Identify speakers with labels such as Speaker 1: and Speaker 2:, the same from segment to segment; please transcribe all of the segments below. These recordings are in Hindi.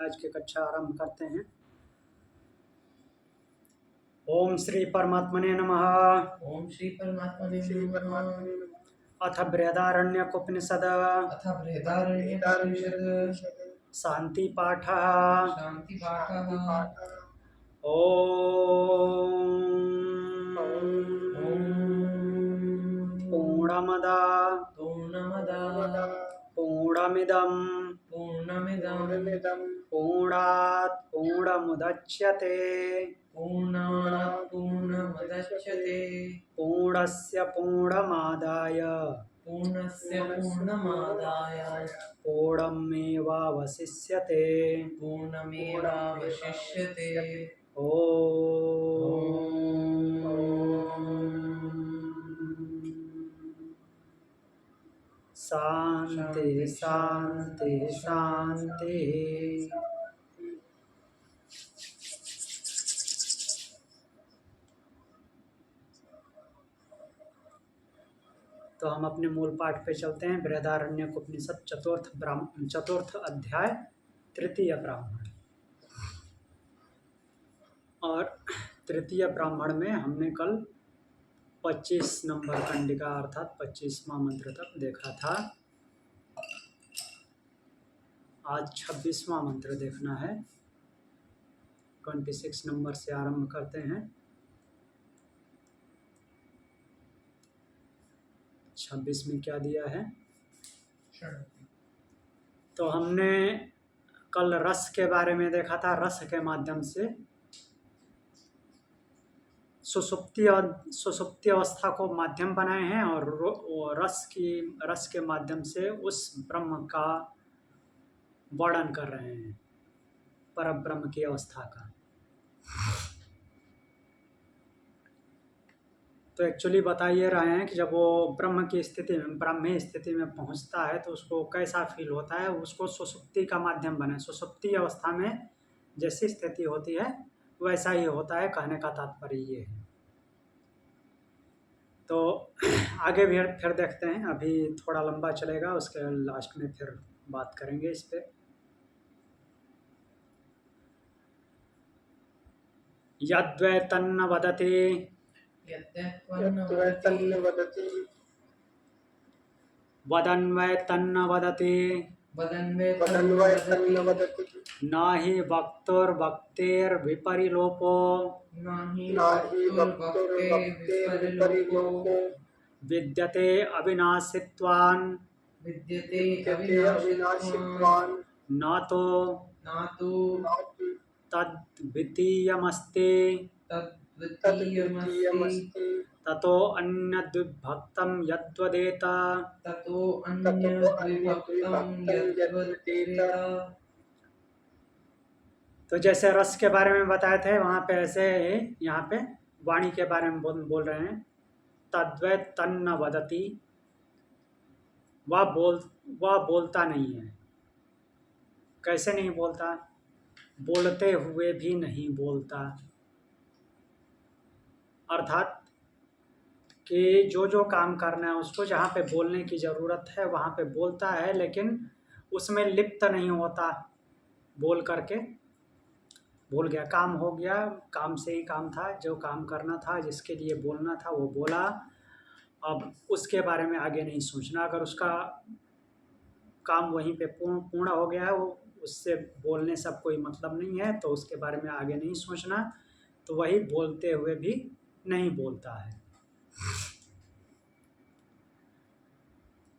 Speaker 1: आज की कक्षा आरंभ करते हैं। ओम श्री परमात्मने नमः।
Speaker 2: ओम श्री परमात्मने नमः।
Speaker 1: अथ बृहदारण्यकोपनिषद
Speaker 2: अथ बृहदारण्यकोपनिषद
Speaker 1: शांति पाठः।
Speaker 2: शांति पाठः।
Speaker 1: ओम पूर्णमदा पूर्णमिदं पूर्णात् पूर्णमुदच्यते
Speaker 2: पूर्णात् पूर्णमुदच्यते
Speaker 1: पूर्णस्य पूर्णमादाय
Speaker 2: पूर्णस्य पूर्णमादाय
Speaker 1: पूर्णमेवावशिष्यते।
Speaker 2: पूर्णमेवावशिष्यते।
Speaker 1: शांति शांति शांति। तो हम अपने मूल पाठ पे चलते हैं। बृहदारण्यकोपनिषद चतुर्थ अध्याय तृतीय ब्राह्मण। और तृतीय ब्राह्मण में हमने कल 25 नंबर कंडिका अर्थात 25वां मंत्र तक देखा था। आज 26वां मंत्र देखना है। 26 नंबर से आरंभ करते हैं। 26 में क्या दिया है? तो हमने कल रस के बारे में देखा था। रस के माध्यम से सुषुप्ति अवस्था को माध्यम बनाए हैं और रस के माध्यम से उस ब्रह्म का वर्णन कर रहे हैं, पर ब्रह्म की अवस्था का। तो एक्चुअली बता ये रहे हैं कि जब वो ब्रह्म की स्थिति में, ब्रह्मी स्थिति में पहुंचता है तो उसको कैसा फील होता है, उसको सुषुप्ति का माध्यम बने। सुषुप्ति अवस्था में जैसी स्थिति होती है वैसा ही होता है, कहने का तात्पर्य ये है। तो आगे भी फिर देखते हैं। अभी थोड़ा लंबा चलेगा, उसके लास्ट में फिर बात करेंगे इस पे। यद्वै तन्न वदति वदन्वै तन्न वदति न हि वक्तुर्वक्तेर्विपरिलोपो विद्यते अविनाशित्वान् न तो तद्वितीयमस्ति ततो अन्यद्विभक्तं यद्वदेत। तो जैसे रस के बारे में बताए थे वहाँ पे, ऐसे यहाँ पे वाणी के बारे में बोल रहे हैं। तद्वै तन्न वदति, वह बोलता नहीं है। कैसे नहीं बोलता? बोलते हुए भी नहीं बोलता। अर्थात कि जो काम करना है उसको, जहाँ पे बोलने की ज़रूरत है वहाँ पे बोलता है, लेकिन उसमें लिप्त नहीं होता। बोल करके भूल गया, काम हो गया, काम से ही काम था, जो काम करना था, जिसके लिए बोलना था वो बोला। अब उसके बारे में आगे नहीं सोचना। अगर उसका काम वहीं पे पूर्ण हो गया है, वो उससे बोलने से अब कोई मतलब नहीं है, तो उसके बारे में आगे नहीं सोचना। तो वही बोलते हुए भी नहीं बोलता है।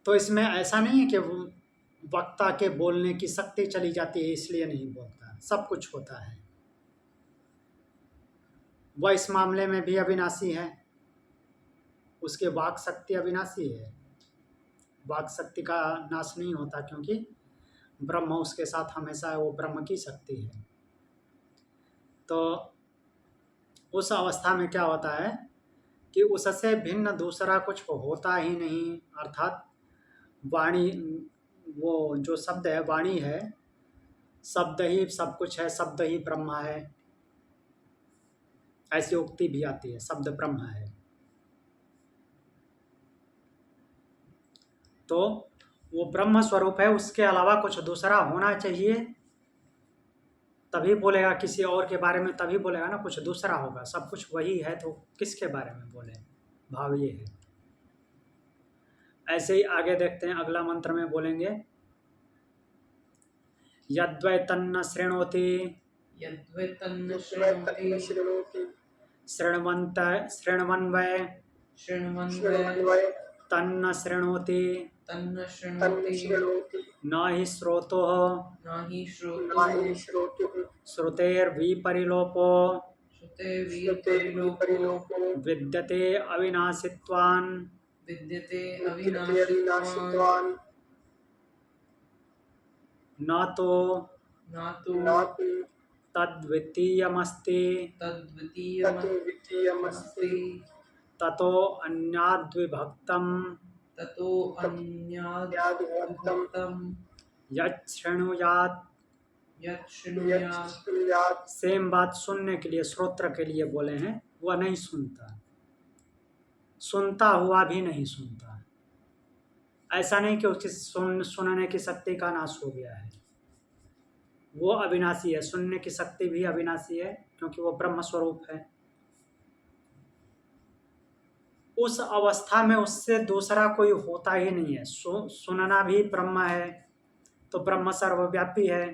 Speaker 1: तो इसमें ऐसा नहीं है कि वक्ता के बोलने की शक्ति चली जाती है इसलिए नहीं बोलता। सब कुछ होता है। वह इस मामले में भी अविनाशी है। उसके वाक शक्ति अविनाशी है। वाक शक्ति का नाश नहीं होता, क्योंकि ब्रह्म उसके साथ हमेशा, वो ब्रह्म की शक्ति है। तो उस अवस्था में क्या होता है कि उससे भिन्न दूसरा कुछ होता ही नहीं। अर्थात वाणी, वो जो शब्द है, वाणी है, शब्द ही सब कुछ है, शब्द ही ब्रह्म है। ऐसी उक्ति भी आती है, शब्द ब्रह्म है। तो वो ब्रह्म स्वरूप है, उसके अलावा कुछ दूसरा होना चाहिए तभी बोलेगा किसी और के बारे में, तभी बोलेगा ना, कुछ दूसरा होगा। सब कुछ वही है तो किसके बारे में बोले, भाव ये है। ऐसे ही आगे देखते हैं, अगला मंत्र में बोलेंगे यद्वै तन्न शृणोति
Speaker 2: यद्वै तन्न शृणोति
Speaker 1: शृण्वन् वै
Speaker 2: शृण्वन् वै
Speaker 1: तन्न शृणोति
Speaker 2: तन्न शृणोति
Speaker 1: न हि श्रोतोः
Speaker 2: न हि श्रोतुः
Speaker 1: श्रुतेर्विपरिलोपो
Speaker 2: श्रुतेर्विपरिलोपो
Speaker 1: विद्यते अविनाशित्वान्
Speaker 2: विद्यते अविनाशित्वान्
Speaker 1: न तो तद्वितीयमस्ति
Speaker 2: तद्वितीयमस्ति
Speaker 1: ततो अन्याद्विभक्तं यत् शृणुयात्। सेम बात सुनने के लिए, श्रोत्र के लिए बोले हैं, वह नहीं सुनता, सुनता हुआ भी नहीं सुनता। ऐसा नहीं कि उसकी सुनने की शक्ति का नाश हो गया है, वो अविनाशी है। सुनने की शक्ति भी अविनाशी है क्योंकि वो ब्रह्म स्वरूप है। उस अवस्था में उससे दूसरा कोई होता ही नहीं है। सुनना भी ब्रह्म है तो ब्रह्म सर्वव्यापी है,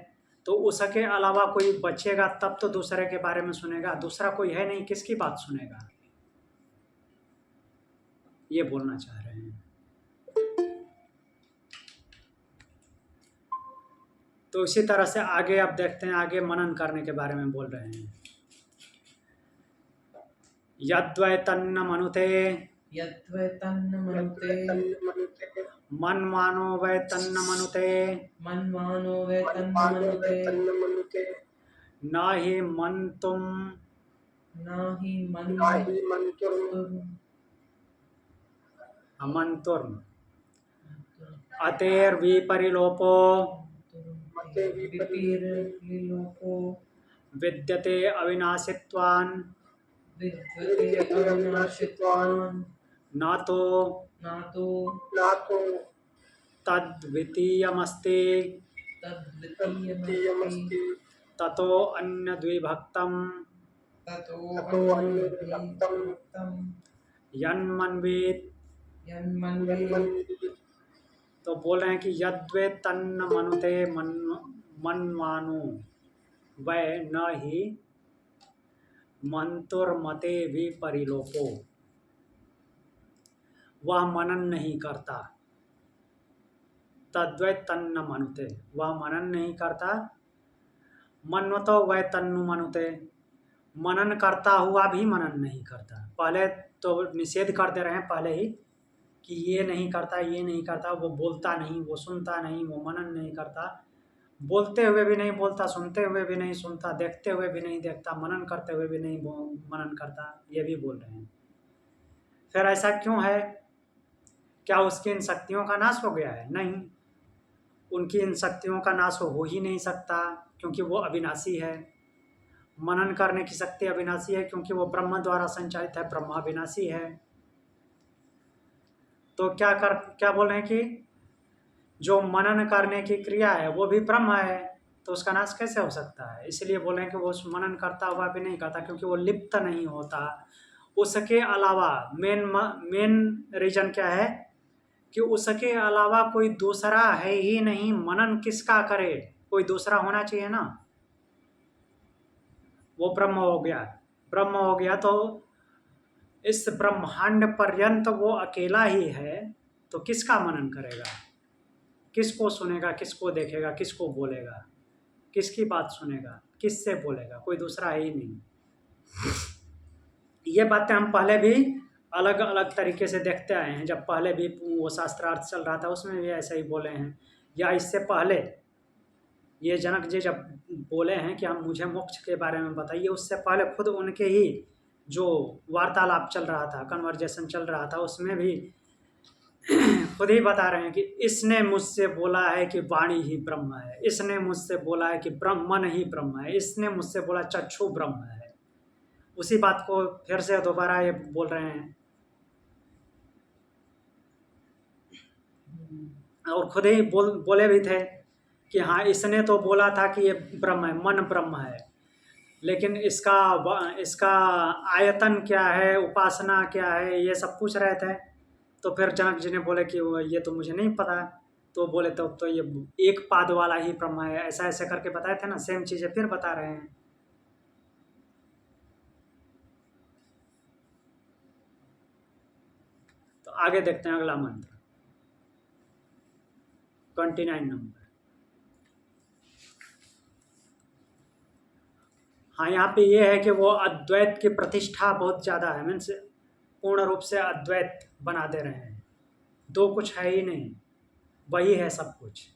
Speaker 1: तो उसके अलावा कोई बचेगा तब तो दूसरे के बारे में सुनेगा। दूसरा कोई है नहीं, किसकी बात सुनेगा, ये बोलना चाह रहे हैं। तो इसी तरह से आगे आप देखते हैं, आगे मनन करने के बारे में बोल रहे हैं। यद्वै तन्न मनुते मन्मानो वै तन्न मनुते न हि मन्तुम् अमन्तुर्म अतेर्विपरिलोपो विद्यते अविनाशित्वान् न तो तद्वितीयमस्ति ततो अन्यद्विभक्तं यन्मन्वेत्। तो बोल रहे हैं कि यद्वे तन्न मनुते मन्मानो वै न ही मंतुर्मते विपरिलोपो। वह मनन नहीं करता। तद्वै तन्न मनुते, वह मनन नहीं करता। मन्वतो वै तन्नु मनुते, मनन करता हुआ भी मनन नहीं करता। पहले तो निषेध कर दे रहे हैं पहले ही कि ये नहीं करता, ये नहीं करता। वो बोलता नहीं, वो सुनता नहीं, वो मनन नहीं करता। बोलते हुए भी नहीं बोलता, सुनते हुए भी नहीं सुनता, देखते हुए भी नहीं देखता, मनन करते हुए भी नहीं मनन करता, ये भी बोल रहे हैं। फिर ऐसा क्यों है? क्या उसकी इन शक्तियों का नाश हो गया है? नहीं, उनकी इन शक्तियों का नाश हो ही नहीं सकता क्योंकि वो अविनाशी है। मनन करने की शक्ति अविनाशी है क्योंकि वो ब्रह्म द्वारा संचालित है, ब्रह्म अविनाशी है। तो क्या बोल रहे हैं कि जो मनन करने की क्रिया है वो भी ब्रह्म है, तो उसका नाश कैसे हो सकता है? इसलिए बोले कि वो मनन करता हुआ भी नहीं करता क्योंकि वो लिप्त नहीं होता। उसके अलावा मेन रीजन क्या है कि उसके अलावा कोई दूसरा है ही नहीं। मनन किसका करे? कोई दूसरा होना चाहिए ना। वो ब्रह्म हो गया, ब्रह्म हो गया तो इस ब्रह्मांड पर्यंत वो अकेला ही है, तो किसका मनन करेगा? किसको सुनेगा, किसको देखेगा, किसको बोलेगा, किसकी बात सुनेगा, किससे बोलेगा? कोई दूसरा है ही नहीं। ये बातें हम पहले भी अलग अलग तरीके से देखते आए हैं। जब पहले भी वो शास्त्रार्थ चल रहा था उसमें भी ऐसे ही बोले हैं, या इससे पहले ये जनक जी जब बोले हैं कि हम मुझे मोक्ष के बारे में बताइए, उससे पहले खुद उनके ही जो वार्तालाप चल रहा था, कन्वर्जेशन चल रहा था, उसमें भी खुद ही बता रहे हैं कि इसने मुझसे बोला है कि वाणी ही ब्रह्म है, इसने मुझसे बोला है कि मन ही ब्रह्म है, इसने मुझसे बोला चक्षु ब्रह्म है। उसी बात को फिर से दोबारा ये बोल रहे हैं और खुद ही बोले भी थे कि हाँ इसने तो बोला था कि ये ब्रह्म है, मन ब्रह्म है, लेकिन इसका आयतन क्या है, उपासना क्या है, ये सब पूछ रहे थे। तो फिर जनक जी ने बोले कि ये तो मुझे नहीं पता। तो बोले तो ये एक पाद वाला ही ब्रह्म है, ऐसा ऐसे करके बताए थे ना, सेम चीजें फिर बता रहे हैं। तो आगे देखते हैं अगला मंत्र 29 नंबर। हाँ, यहाँ पे ये है कि वो अद्वैत की प्रतिष्ठा बहुत ज्यादा है, मीन्स पूर्ण रूप से अद्वैत बना दे रहे हैं, दो कुछ है ही नहीं, वही है सब कुछ।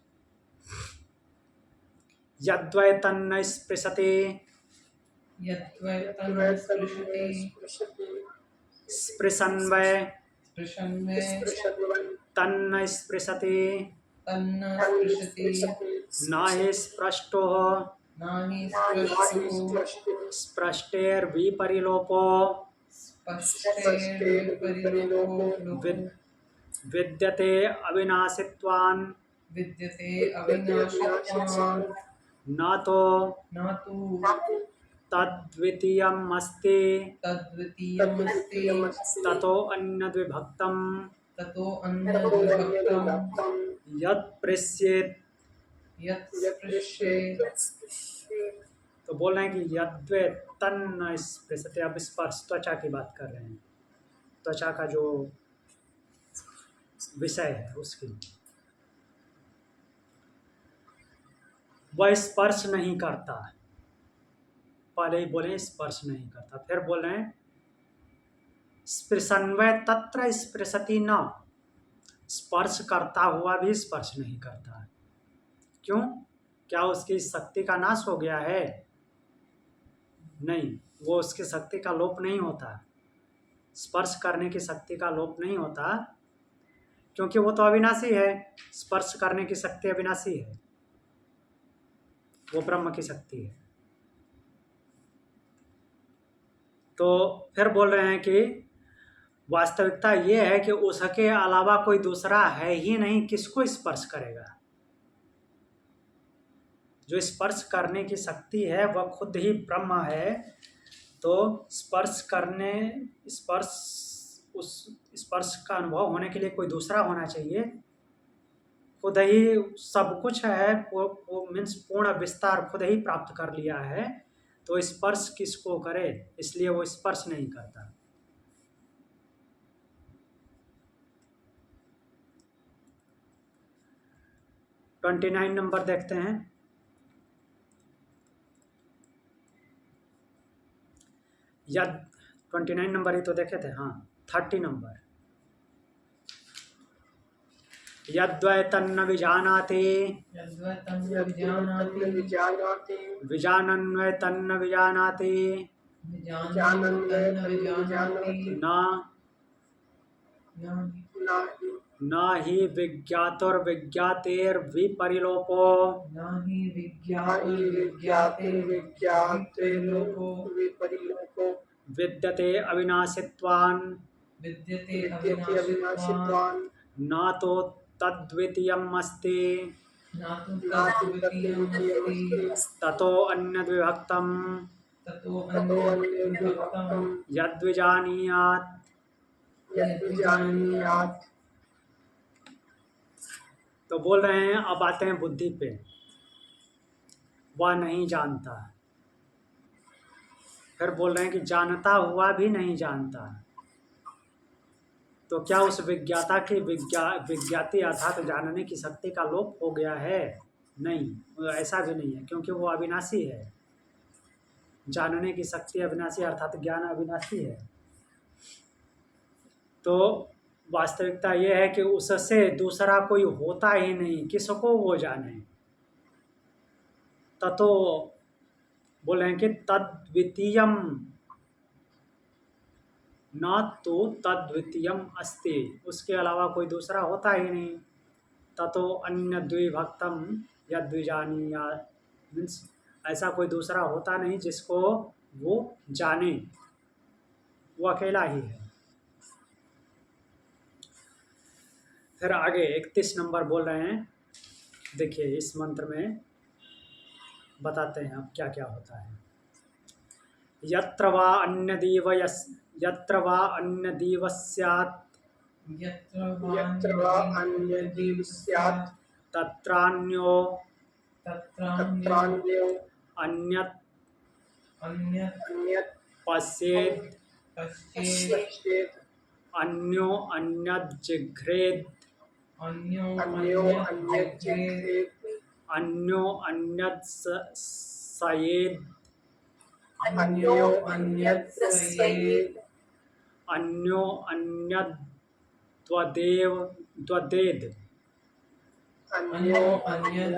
Speaker 1: यद्वैतन्न स्पृशते
Speaker 2: यद्वैतन्न स्पृशति
Speaker 1: स्पृशन्वय
Speaker 2: स्पृशन्वय
Speaker 1: तन्न स्पृशते
Speaker 2: तन्न स्पृशति
Speaker 1: न हि स्पृष्टो
Speaker 2: नाहि स्पृष्टुः
Speaker 1: स्पृष्टेर्विपरिलोपो
Speaker 2: स्पष्टेर्विपरिलोको
Speaker 1: विद- विद्यते अविनाशित्वान्
Speaker 2: विद्यते अविनाशित्वान्
Speaker 1: न तो
Speaker 2: न तु
Speaker 1: तद्वितीयम् अस्ति
Speaker 2: तद्वितीयमस्ति
Speaker 1: ततो अन्यद्विभक्तम्
Speaker 2: ततो अन्यद्विभक्तं
Speaker 1: यत् पृश्येत्।
Speaker 2: यत् स्पृश्येत्।
Speaker 1: तो बोल रहे हैं कि यद्वैत तन्न स्पृशते, अब स्पर्श त्वचा की बात कर रहे हैं, त्वचा का जो विषय है उसकी, वह स्पर्श नहीं करता। पहले ही बोले स्पर्श नहीं करता, फिर बोल रहे हैं स्पृशन्वय तत्र स्पृशति न, स्पर्श करता हुआ भी स्पर्श नहीं करता। क्यों? क्या उसकी शक्ति का नाश हो गया है? नहीं, वो उसकी शक्ति का लोप नहीं होता, स्पर्श करने की शक्ति का लोप नहीं होता, क्योंकि वो तो अविनाशी है। स्पर्श करने की शक्ति अविनाशी है, वो ब्रह्म की शक्ति है। तो फिर बोल रहे हैं कि वास्तविकता ये है कि उसके अलावा कोई दूसरा है ही नहीं, किसको स्पर्श करेगा? जो स्पर्श करने की शक्ति है वह खुद ही ब्रह्म है। तो उस स्पर्श का अनुभव होने के लिए कोई दूसरा होना चाहिए। खुद ही सब कुछ है, वो मीन्स पूर्ण विस्तार खुद ही प्राप्त कर लिया है, तो स्पर्श किसको करे? इसलिए वो स्पर्श नहीं करता। ट्वेंटी 29 नंबर देखते हैं। या 29 नंबर ही तो देखे थे। हाँ, 30 नंबर। यद्वैतन्न विजानाति
Speaker 2: यद्वैतं विजानाति
Speaker 1: विजानन्वय तन्न विजानाति
Speaker 2: विजानन् तन्न विजानाति
Speaker 1: न हि विज्ञातुर्विज्ञातेर्विपरिलोपो
Speaker 2: न हि विज्ञातेर्विज्ञातेर्विपरिलोको
Speaker 1: विद्यते अविनाशित्वान्
Speaker 2: विद्यते अविनाशित्वान्
Speaker 1: न तो तद्वितीयम् अस्ति
Speaker 2: न तु तद्वितीयमस्ति
Speaker 1: ततो अन्यद्विभक्तम्
Speaker 2: ततो अन्यद्विभक्तं
Speaker 1: यद्विजानीयात्।
Speaker 2: यद्विजानीयात्।
Speaker 1: तो बोल रहे हैं, अब आते हैं बुद्धि पे। वह नहीं जानता। फिर बोल रहे हैं कि जानता हुआ भी नहीं जानता। तो क्या उस विज्ञाता की विज्ञाति अर्थात जानने की शक्ति का लोप हो गया है? नहीं, ऐसा भी नहीं है, क्योंकि वो अविनाशी है। जानने की शक्ति अविनाशी अर्थात ज्ञान अविनाशी है। तो वास्तविकता ये है कि उससे दूसरा कोई होता ही नहीं, किसको वो जाने। ततो बोले कि तद्वितीयम न तो तद्वितीयम अस्ति, उसके अलावा कोई दूसरा होता ही नहीं। ततो अन्य द्विभक्तम या द्विजानीया, मीन्स ऐसा कोई दूसरा होता नहीं जिसको वो जाने, वो अकेला ही है। फिर आगे 31 नंबर बोल रहे हैं देखिए इस मंत्र में बताते हैं अब क्या क्या होता है। यत्र वा अन्यदीव स्यात्
Speaker 2: यत्र
Speaker 3: यत्र वा
Speaker 2: वान्यदीव
Speaker 3: अन्यदीव स्यात्
Speaker 2: स्यात्
Speaker 1: तत्रान्यो
Speaker 2: तत्रान्यो
Speaker 1: अन्यत्
Speaker 2: अन्यत्
Speaker 3: अन्यत्
Speaker 1: पश्येत्
Speaker 2: पश्येत्
Speaker 3: पश्येत्
Speaker 1: अन्यो अन्यत् जिघ्रेत्
Speaker 2: अन्यो
Speaker 3: अन्यो
Speaker 2: अन्यत्
Speaker 3: अन्यत्
Speaker 2: जिघ्रेत्
Speaker 3: जिघ्रेत्
Speaker 1: अन्यो अन्यत् सयेत्
Speaker 3: अन्यो अन्यत् प्रसयेत्
Speaker 1: अन्यो अन्यत् द्वदेद।
Speaker 3: अन्यो अन्यत्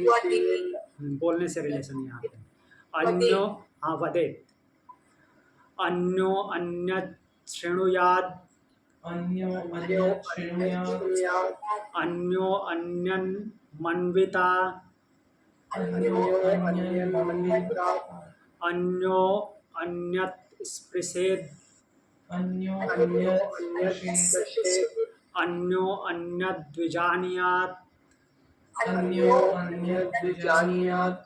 Speaker 3: वदेत्
Speaker 1: बोलने से रिलेशन यहाँ पे अन्यो, हाँ वदेत। अन्यो अन्यत् शृणुयात्
Speaker 2: अन्यो
Speaker 3: अन्यो
Speaker 2: अन्यत्
Speaker 3: अन्यत्
Speaker 2: शृणुयात्
Speaker 3: शृणुयात्
Speaker 1: अन्यो अन्यन् मन्विता
Speaker 2: अन्यो अन्यन् मन्वितात्
Speaker 1: अन्यो अन्यत् स्पृशेत्
Speaker 2: अन्यो
Speaker 3: अन्यो
Speaker 2: अन्यत्
Speaker 3: अन्यत्
Speaker 2: स्पृशेत्
Speaker 3: स्पृशेत्
Speaker 1: अन्यो अन्यत् द्विजानीयात्।
Speaker 2: अन्यो अन्यत् विजानीयात्।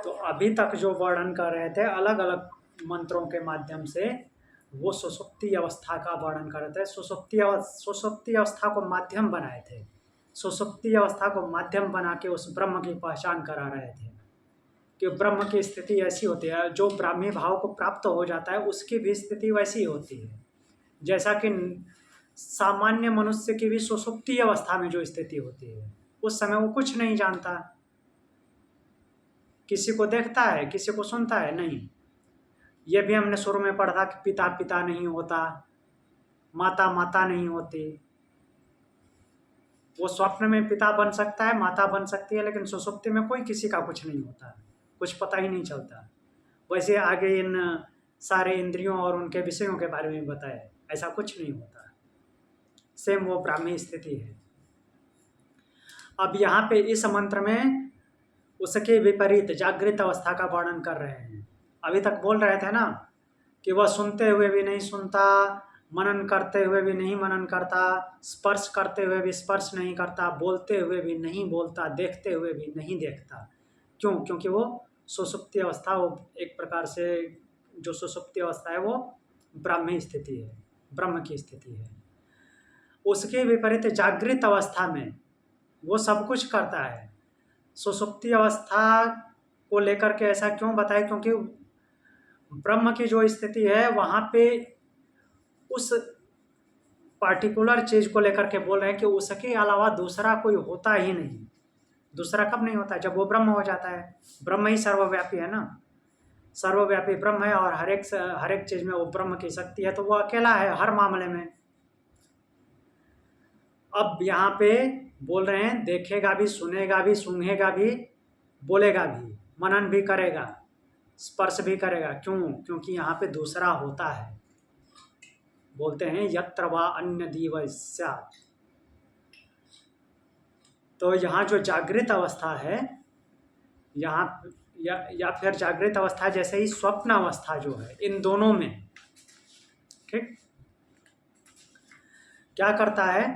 Speaker 1: तो अभी तक जो वर्णन कर रहे थे अलग अलग मंत्रों के माध्यम से, वो सुषुप्ति अवस्था का वर्णन कर रहे थे। सुषुप्ति अवस्था को माध्यम बनाए थे। सुषुप्ति अवस्था को माध्यम बना के उस ब्रह्म की पहचान करा रहे थे कि ब्रह्म की स्थिति ऐसी होती है, जो ब्राह्मी भाव को प्राप्त हो जाता है उसकी भी स्थिति वैसी होती है, जैसा कि सामान्य मनुष्य की भी सुषुप्ति अवस्था में जो स्थिति होती है, उस समय वो कुछ नहीं जानता, किसी को देखता है, किसी को सुनता है नहीं। ये भी हमने शुरू में पढ़ा कि पिता पिता नहीं होता, माता माता नहीं होती। वो स्वप्न में पिता बन सकता है, माता बन सकती है, लेकिन सुषुप्ति में कोई किसी का कुछ नहीं होता, कुछ पता ही नहीं चलता। वैसे आगे इन सारे इंद्रियों और उनके विषयों के बारे में बताया, ऐसा कुछ नहीं होता। सेम वो ब्राह्मी स्थिति है। अब यहाँ पे इस मंत्र में उसके विपरीत जागृत अवस्था का वर्णन कर रहे हैं। अभी तक बोल रहे थे ना कि वह सुनते हुए भी नहीं सुनता, मनन करते हुए भी नहीं मनन करता, स्पर्श करते हुए भी स्पर्श नहीं करता, बोलते हुए भी नहीं बोलता, देखते हुए भी नहीं देखता। क्यों? क्योंकि वो सुषुप्ति अवस्था, वो एक प्रकार से जो सुषुप्ति अवस्था है वो ब्राह्मी स्थिति है, ब्रह्म की स्थिति है। उसके विपरीत जागृत अवस्था में वो सब कुछ करता है। सुषुप्ति अवस्था को लेकर के ऐसा क्यों बताया? क्योंकि ब्रह्म की जो स्थिति है वहाँ पे उस पार्टिकुलर चीज को लेकर के बोल रहे हैं कि उसके अलावा दूसरा कोई होता ही नहीं। दूसरा कब नहीं होता? जब वो ब्रह्म हो जाता है। ब्रह्म ही सर्वव्यापी है ना, सर्वव्यापी ब्रह्म है और हर एक चीज में वो ब्रह्म की शक्ति है, तो वो अकेला है हर मामले में। अब यहाँ पे बोल रहे हैं देखेगा भी, सुनेगा भी, सूंघेगा भी, बोलेगा भी, मनन भी करेगा, स्पर्श भी करेगा। क्यों? क्योंकि यहाँ पे दूसरा होता है। बोलते हैं यत्र वा अन्यदीव स्यात्। तो यहाँ जो जागृत अवस्था है, यहाँ या फिर जागृत अवस्था जैसे ही स्वप्न अवस्था जो है, इन दोनों में ठीक क्या करता है?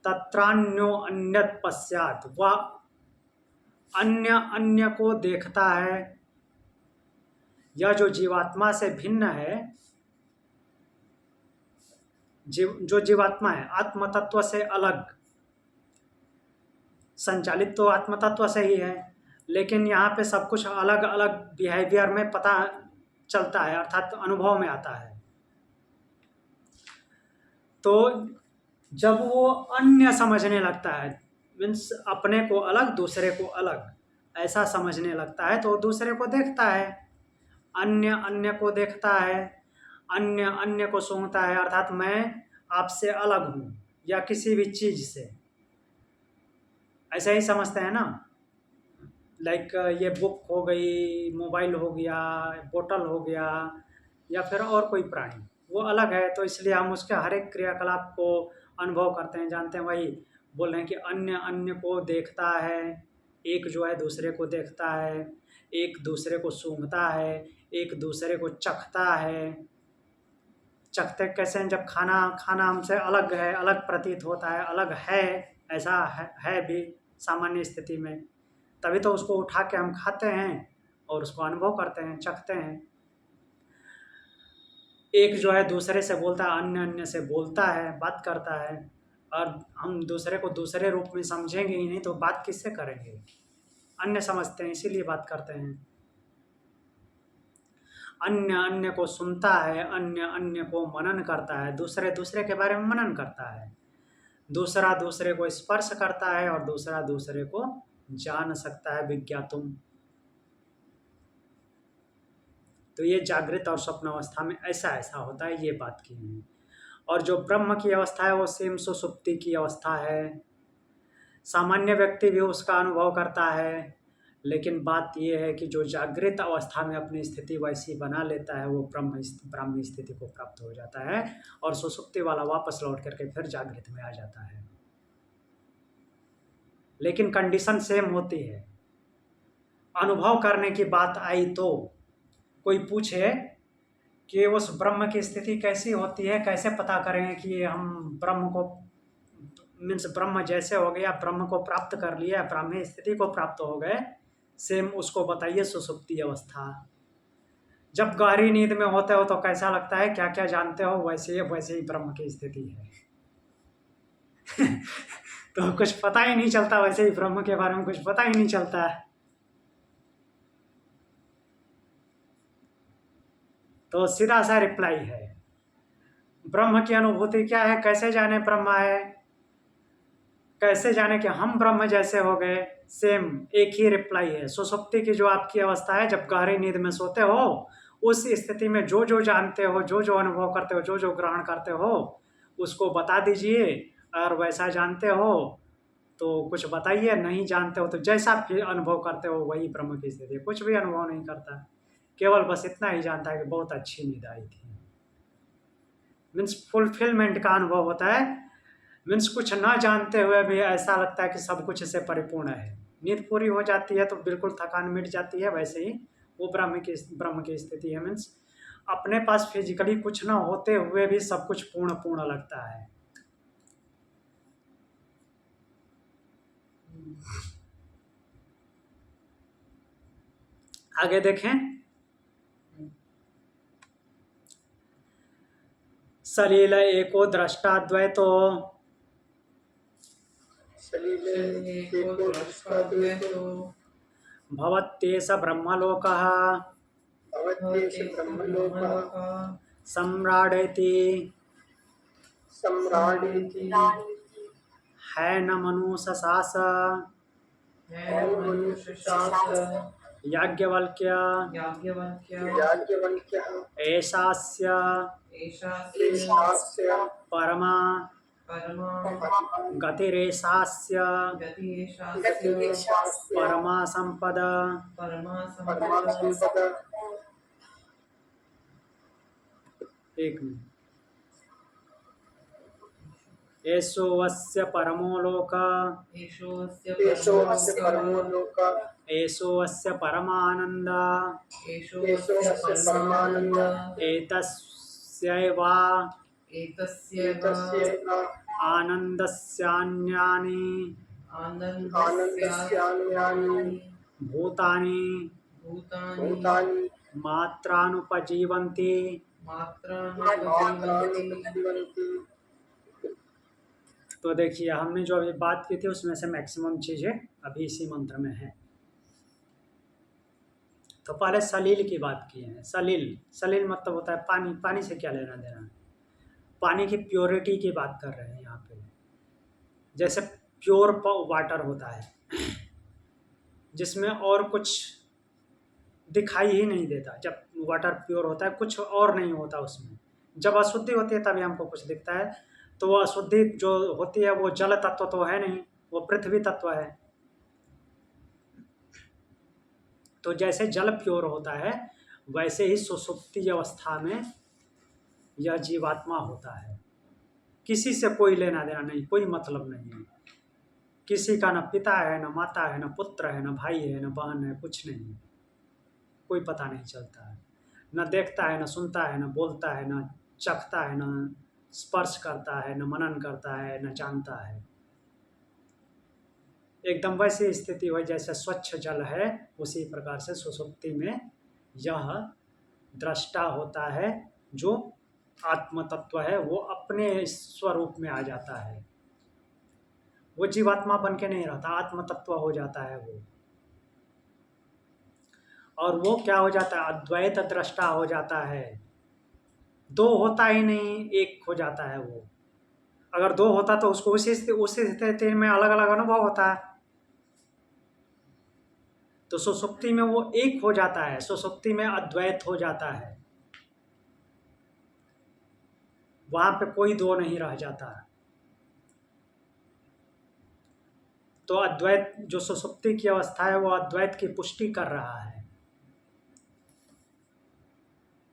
Speaker 1: तत्रान्यो अन्यत् पश्चात, वह अन्य अन्य को देखता है। यह जो जीवात्मा से भिन्न है, जो जीवात्मा है आत्म तत्व से अलग, संचालित तो आत्म तत्व से ही है, लेकिन यहाँ पे सब कुछ अलग अलग बिहेवियर में पता चलता है, अर्थात अनुभव में आता है। तो जब वो अन्य समझने लगता है, मीन्स अपने को अलग दूसरे को अलग ऐसा समझने लगता है, तो दूसरे को देखता है, अन्य अन्य को देखता है, अन्य अन्य को सूंघता है, अर्थात मैं आपसे अलग हूँ या किसी भी चीज से, ऐसा ही समझते हैं ना। लाइक ये बुक हो गई, मोबाइल हो गया, बोतल हो गया, या फिर और कोई प्राणी, वो अलग है, तो इसलिए हम उसके हर एक क्रियाकलाप को अनुभव करते हैं, जानते हैं। वही बोल रहे हैं कि अन्य अन्य को देखता है, एक जो है दूसरे को देखता है, एक दूसरे को सूंघता है, एक दूसरे को चखता है। चखते कैसे हैं? जब खाना हमसे अलग है, अलग प्रतीत होता है, अलग है, ऐसा है भी, सामान्य स्थिति में, तभी तो उसको उठा के हम खाते हैं और उसको अनुभव करते हैं, चखते हैं। एक जो है दूसरे से बोलता है, अन्य अन्य से बोलता है, बात करता है, और हम दूसरे को दूसरे रूप में समझेंगे ही नहीं तो बात किससे करेंगे? अन्य समझते हैं, इसीलिए बात करते हैं। अन्य अन्य को सुनता है, अन्य अन्य को मनन करता है, दूसरे दूसरे के बारे में मनन करता है, दूसरा दूसरे को स्पर्श करता है और दूसरा दूसरे को जान सकता है, विज्ञातुम। तो ये जागृत और स्वप्न अवस्था में ऐसा ऐसा होता है, ये बात की है। और जो ब्रह्म की अवस्था है वो सेम सुषुप्ति की अवस्था है। सामान्य व्यक्ति भी उसका अनुभव करता है, लेकिन बात ये है कि जो जागृत अवस्था में अपनी स्थिति वैसी बना लेता है वो ब्रह्म स्थिति को प्राप्त हो जाता है, और सुषुप्ति वाला वापस लौट करके फिर जागृत में आ जाता है। लेकिन कंडीशन सेम होती है। अनुभव करने की बात आई तो कोई पूछे कि उस ब्रह्म की स्थिति कैसी होती है, कैसे पता करें कि हम ब्रह्म को मीन्स ब्रह्म जैसे हो गया, ब्रह्म को प्राप्त कर लिया, ब्राह्मी स्थिति को प्राप्त हो गए, सेम उसको बताइए सुषुप्ति अवस्था। जब गहरी नींद में होते हो तो कैसा लगता है, क्या क्या जानते हो, वैसे ही ब्रह्म की स्थिति है। तो कुछ पता ही नहीं चलता, वैसे ही ब्रह्म के बारे में कुछ पता ही नहीं चलता है। तो सीधा सा रिप्लाई है, ब्रह्म की अनुभूति क्या है, कैसे जाने ब्रह्म है, कैसे जाने कि हम ब्रह्म जैसे हो गए, सेम एक ही रिप्लाई है। सुषुप्ति की जो आपकी अवस्था है, जब गहरी नींद में सोते हो, उस स्थिति में जो जो जानते हो, जो जो अनुभव करते हो, जो जो ग्रहण करते हो, उसको बता दीजिए। और वैसा जानते हो तो कुछ बताइए, नहीं जानते हो तो जैसा फिर अनुभव करते हो वही ब्रह्म की स्थिति है। कुछ भी अनुभव नहीं करता, केवल बस इतना ही जानता है कि बहुत अच्छी नींद आई थी। मीन्स फुलफिलमेंट का अनुभव होता है। मीन्स कुछ ना जानते हुए भी ऐसा लगता है कि सब कुछ इससे परिपूर्ण है। नींद पूरी हो जाती है तो बिल्कुल थकान मिट जाती है, वैसे ही वो ब्रह्म की स्थिति है। मीन्स अपने पास फिजिकली कुछ ना होते हुए भी सब कुछ पूर्ण पूर्ण लगता है। आगे देखें, सलील एको दृष्टा द्वैतो भवत्येष ब्रह्मलोकः सम्राडेति है न मनुषशास याज्ञवल्क्य ऐशास्य परमा गतिरेशास्य परमा संपद। एक मिनट, एषो अस्य परमो लोक, एषो अस्य परमानंद, एतस्यैव आनन्दस्यान्यानि भूतानि मात्रानुपजीवन्ति। तो देखिए, हमने जो अभी बात की थी उसमें से मैक्सिमम चीजें अभी इसी मंत्र में है। तो पहले सलील की बात की है। सलील मतलब होता है पानी। पानी से क्या लेना देना है? पानी की प्योरिटी की बात कर रहे हैं यहाँ पे। जैसे प्योर वाटर होता है जिसमें और कुछ दिखाई ही नहीं देता। जब वाटर प्योर होता है कुछ और नहीं होता उसमें। जब अशुद्धि होती है तभी हमको कुछ दिखता है। तो वो अशुद्धि जो होती है वो जल तत्व तो है नहीं, वो पृथ्वी तत्व है। तो जैसे जल प्योर होता है वैसे ही सुषुप्ति अवस्था में यह जीवात्मा होता है। किसी से कोई लेना देना नहीं, कोई मतलब नहीं है। किसी का न पिता है, न माता है, न पुत्र है, न भाई है, न बहन है, कुछ नहीं। कोई पता नहीं चलता है। न देखता है, न सुनता है, न बोलता है, न चखता है, न स्पर्श करता है, न मनन करता है, न जानता है। एकदम वैसी स्थिति हुई जैसे स्वच्छ जल है, उसी प्रकार से सुषुप्ति में यह दृष्टा होता है, जो आत्म तत्व है वो अपने स्वरूप में आ जाता है। वो जीवात्मा बन के नहीं रहता, आत्म तत्व हो जाता है वो। और वो क्या हो जाता है, अद्वैत दृष्टा हो जाता है। दो होता ही नहीं, एक हो जाता है वो। अगर दो होता तो उसको उसी स्थिति में अलग अलग अनुभव होता है। तो सुषुप्ति में वो एक हो जाता है, सुषुप्ति में अद्वैत हो जाता है, वहां पे कोई दो नहीं रह जाता। तो अद्वैत जो सुषुप्ति की अवस्था है वो अद्वैत की पुष्टि कर रहा है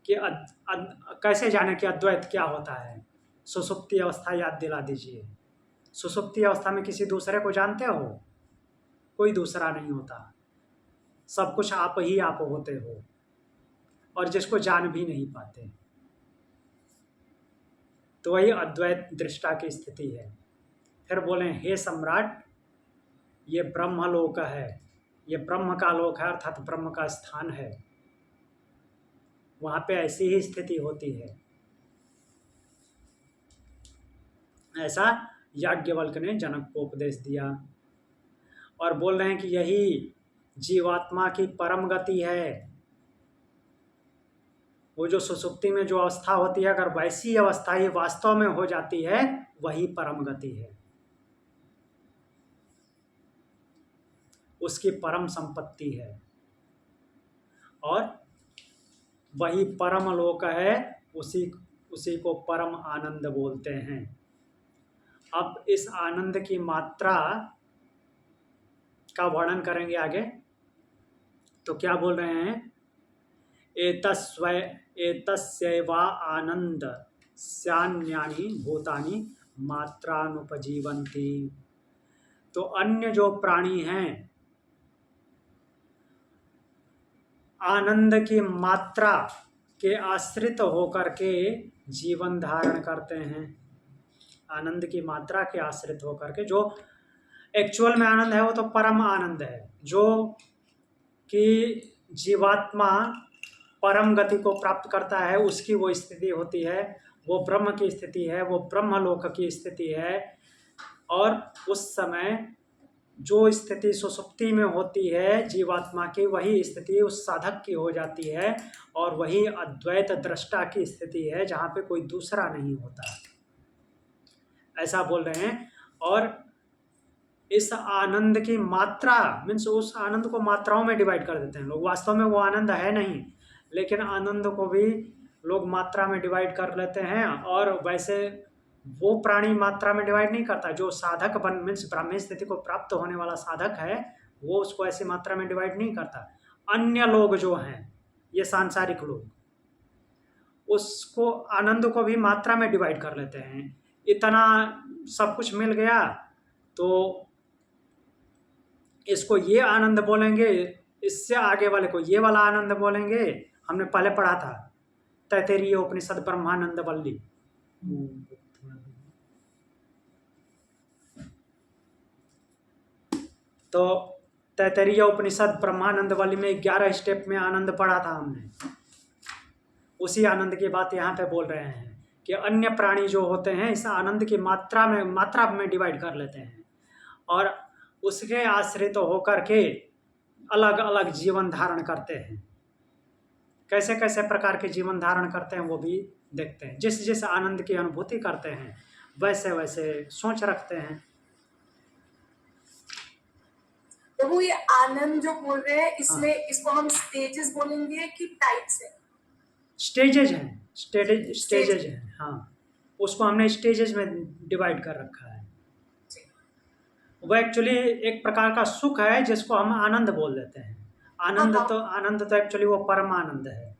Speaker 1: कि कैसे जाने कि अद्वैत क्या होता है। सुषुप्ति अवस्था याद दिला दीजिए। सुषुप्ति अवस्था में किसी दूसरे को जानते हो? कोई दूसरा नहीं होता, सब कुछ आप ही आप होते हो, और जिसको जान भी नहीं पाते। तो वही अद्वैत दृष्टा की स्थिति है। फिर बोले, हे सम्राट, ये ब्रह्मलोक है, ये ब्रह्म का लोक है, अर्थात ब्रह्म का स्थान है। वहां पे ऐसी ही स्थिति होती है। ऐसा याज्ञवल्क्य ने जनक को उपदेश दिया, और बोल रहे हैं कि यही जीवात्मा की परम गति है। वो जो सुषुप्ति में जो अवस्था होती है, अगर वैसी अवस्था ही वास्तव में हो जाती है, वही परम गति है, उसकी परम संपत्ति है, और वही परम लोक है। उसी को परम आनंद बोलते हैं। अब इस आनंद की मात्रा का वर्णन करेंगे आगे। तो क्या बोल रहे हैं, एतस्यैवा आनंद स्यान्यानि भूतानि मात्रानुपजीवन्ति। तो अन्य जो प्राणी हैं, आनंद की मात्रा के आश्रित होकर के जीवन धारण करते हैं। आनंद की मात्रा के आश्रित होकर के, जो एक्चुअल में आनंद है वो तो परम आनंद है, जो कि जीवात्मा परम गति को प्राप्त करता है, उसकी वो स्थिति होती है, वो ब्रह्म की स्थिति है, वो ब्रह्मलोक की स्थिति है। और उस समय जो स्थिति सुषुप्ति में होती है जीवात्मा की, वही स्थिति उस साधक की हो जाती है, और वही अद्वैत दृष्टा की स्थिति है, जहाँ पे कोई दूसरा नहीं होता, ऐसा बोल रहे हैं। और इस आनंद की मात्रा मीन्स उस आनंद को मात्राओं में डिवाइड कर देते हैं लोग। वास्तव में वो आनंद है नहीं, लेकिन आनंद को भी लोग मात्रा में डिवाइड कर लेते हैं। और वैसे वो प्राणी मात्रा में डिवाइड नहीं करता, जो साधक बन मीन्स ब्राह्मी स्थिति को प्राप्त होने वाला साधक है, वो उसको ऐसी मात्रा में डिवाइड नहीं करता। अन्य लोग जो हैं, ये सांसारिक लोग, उसको आनंद को भी मात्रा में डिवाइड कर लेते हैं। इतना सब कुछ मिल गया तो इसको ये आनंद बोलेंगे, इससे आगे वाले को ये वाला आनंद बोलेंगे। हमने पहले पढ़ा था तैत्तिरीय उपनिषद ब्रह्मानंद वल्ली। तो तैत्तिरीय उपनिषद ब्रह्मानंद वल्ली में 11 स्टेप में आनंद पढ़ा था हमने। उसी आनंद की बात यहाँ पे बोल रहे हैं कि अन्य प्राणी जो होते हैं इस आनंद की मात्रा में डिवाइड कर लेते हैं, और उसके आश्रित होकर के अलग अलग जीवन धारण करते हैं। कैसे कैसे प्रकार के जीवन धारण करते हैं वो भी देखते हैं। जिस जिस आनंद की अनुभूति करते हैं वैसे वैसे सोच रखते हैं।
Speaker 3: तो वो ये आनंद जो बोल रहे हैं, इसमें इसको हम स्टेजेस बोलेंगे कि टाइप्स है?
Speaker 1: स्टेजेज हैं, स्टेजेज हैं, हाँ, उसको हमने स्टेजेज में डिवाइड कर रखा है। वो एक्चुअली एक प्रकार का सुख है जिसको हम आनंद बोल देते हैं। आनंद तो एक्चुअली वो परम आनंद है।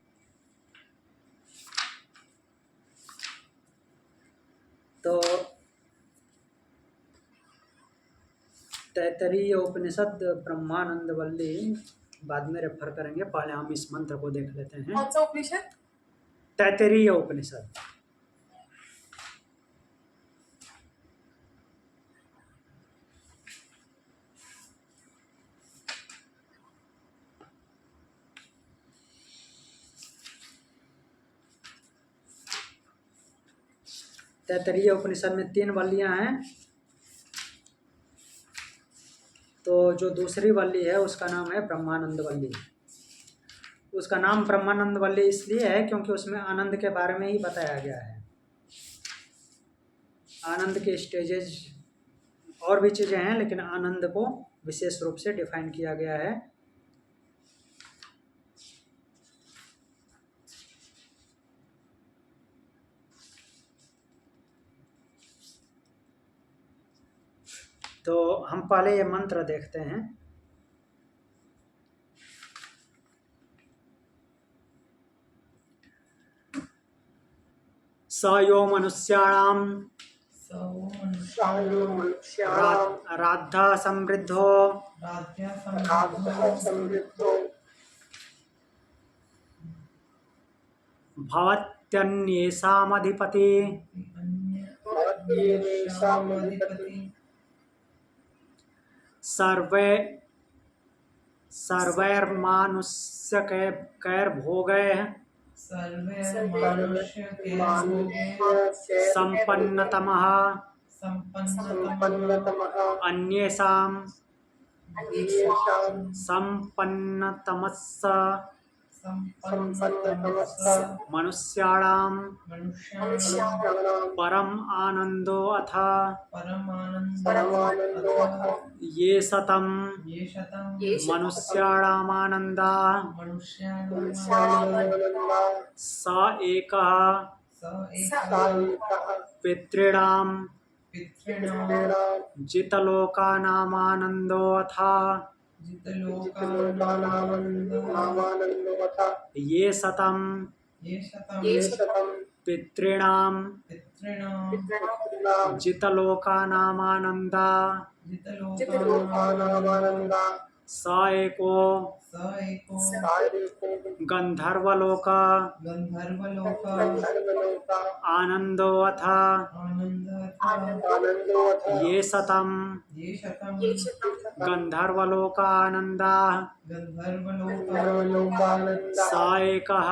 Speaker 1: तो तैत्तिरीय उपनिषद ब्रह्मानंद वल्ली बाद में रेफर करेंगे, पहले हम इस मंत्र को देख लेते हैं।
Speaker 3: कौन सा उपनिषद?
Speaker 1: तैत्तिरीय उपनिषद। तैत्तरीय उपनिषद में 3 वल्लियां हैं। तो जो दूसरी वल्ली है उसका नाम है ब्रह्मानंद वल्ली। उसका नाम ब्रह्मानंद वल्ली इसलिए है क्योंकि उसमें आनंद के बारे में ही बताया गया है। आनंद के स्टेजेस और भी चीज़ें हैं, लेकिन आनंद को विशेष रूप से डिफाइन किया गया है। तो हम पहले ये मंत्र देखते हैं। स यो मनुष्याणां राधा समृद्धो भवत्यन्येषामधिपति सर्वैर्मानुष्यकैर्भोगैः सम्पन्नतमः अन्येषां सम्पन्नतमस्स मनुष्याणां परम आनंदो अथ ये सतम मनुष्याणामानंदा स एकः पितॄणां जितलोकानामानंदो अथ ये सतम पितॄणां जितलोकानामानंदा स एको गंधर्वलोक आनंदो अथ ये सतम गंधर्वलोकानंदा स एकः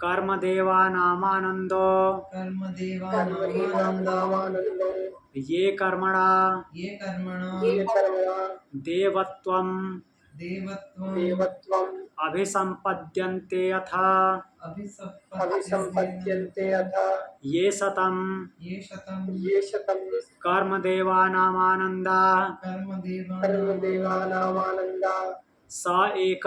Speaker 1: कर्मदेवानामानंदो ये कर्मणा देवत्वम् अभिसंपद्यन्ते अथ ये सतम कर्मदेवानामानंदा स एक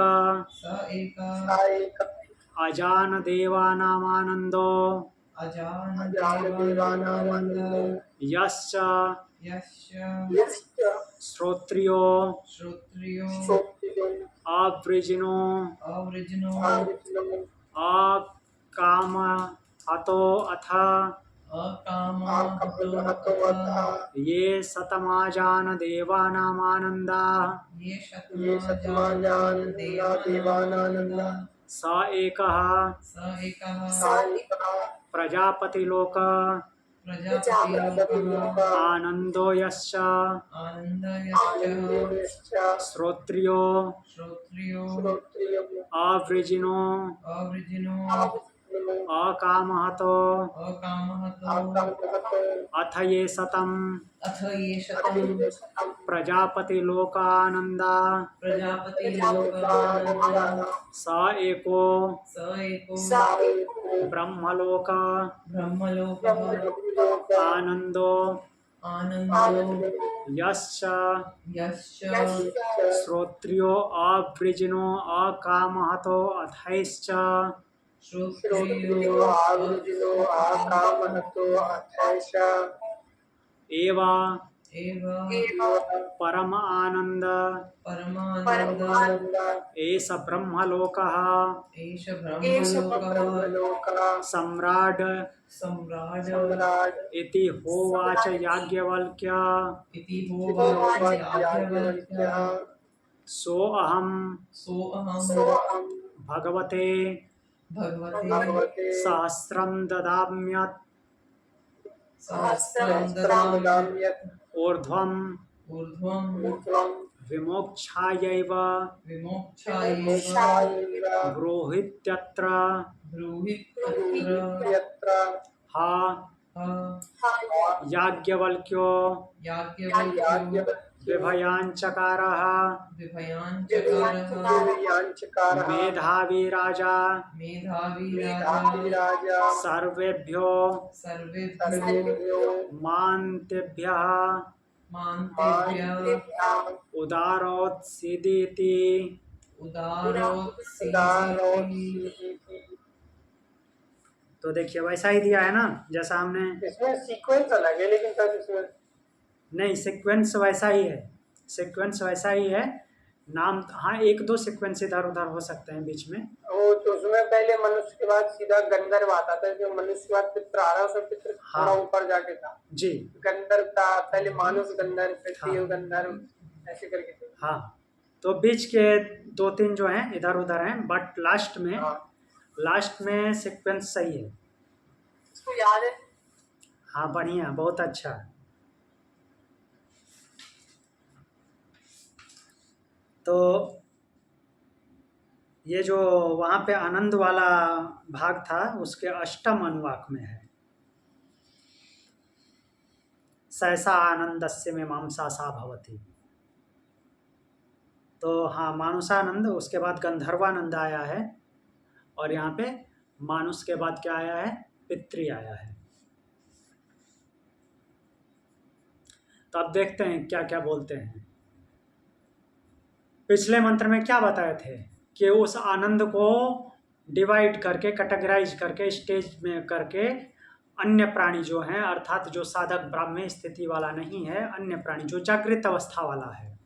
Speaker 1: अजानदेवानामानंदो यश्च श्रोत्रियो अवृजिनो अकामहतो अथ ये शतमाजानदेवानामानंदा स एकः प्रजापतिलोक आनंदो यश्च श्रोत्रियो अवृजिनो अकामहतो अथ ये सतम प्रजापतिलोकानंदा स एको ब्रह्मलोक आनंदो यश्च श्रोत्रियो अवृजिनो अकामहतो अथैश्च एवा परम आनंद एष ब्रह्मलोकः सम्राट इति होवाच याज्ञवल्क्य सोऽहं भगवते सहस्रं ददाम्यत् ऊर्ध्वं विमोक्षायैव
Speaker 2: विमोक्षायैव
Speaker 1: ब्रूहित्यत्र
Speaker 2: ब्रूहित्यत्र
Speaker 1: हा याज्ञवल्क्यो
Speaker 2: याज्ञवल्क्यो
Speaker 1: विभयांचकारः
Speaker 2: विभयांचकारः
Speaker 1: मेधावी राजा
Speaker 2: मेधावी राजा
Speaker 1: सर्वेभ्यो
Speaker 2: सर्वेभ्यो
Speaker 1: मान्तेभ्यः
Speaker 2: मान्तेभ्यः
Speaker 1: उदारोत्सीदिति।
Speaker 2: उदारोत्सीदिति।
Speaker 1: तो देखिए वैसा ही दिया है ना जैसा हमने,
Speaker 4: इसमें सीक्वेंस अलग है लेकिन सर इसमें
Speaker 1: नहीं सीक्वेंस वैसा ही है, सीक्वेंस वैसा ही है, नाम हाँ एक दो सीक्वेंस इधर उधर हो सकते हैं बीच में।
Speaker 4: वो तो उसमें पहले मनुष्य के बाद सीधा गंधर्व आता था, जो मनुष्य के बाद पितृ आ रहा, उसमें पितृ
Speaker 1: हाँ।
Speaker 4: थोड़ा ऊपर जाके था
Speaker 1: जी
Speaker 4: गंधर्व था, पहले मानुष गंधर्व फिर
Speaker 1: हाँ।
Speaker 4: देव गंधर्व ऐसे करके थे।
Speaker 1: हाँ तो बीच के दो तीन जो हैं इधर उधर हैं, बट लास्ट में सीक्वेंस सही है।
Speaker 3: इसको याद है।
Speaker 1: हाँ बढ़िया, बहुत अच्छा। तो ये जो वहाँ पे आनंद वाला भाग था उसके अष्टम अनुवाक में है, सहसा आनंदस्य में मांसा सा भवति। तो हाँ मानुषानंद, उसके बाद गंधर्वानंद आया है, और यहाँ पे मानुष के बाद क्या आया है, पितृ आया है। तो अब देखते हैं क्या क्या बोलते हैं। पिछले मंत्र में क्या बताए थे कि उस आनंद को डिवाइड करके, कैटेगराइज करके, स्टेज में करके अन्य प्राणी जो हैं, अर्थात जो साधक ब्राह्मी स्थिति वाला नहीं है, अन्य प्राणी जो जागृत अवस्था वाला है,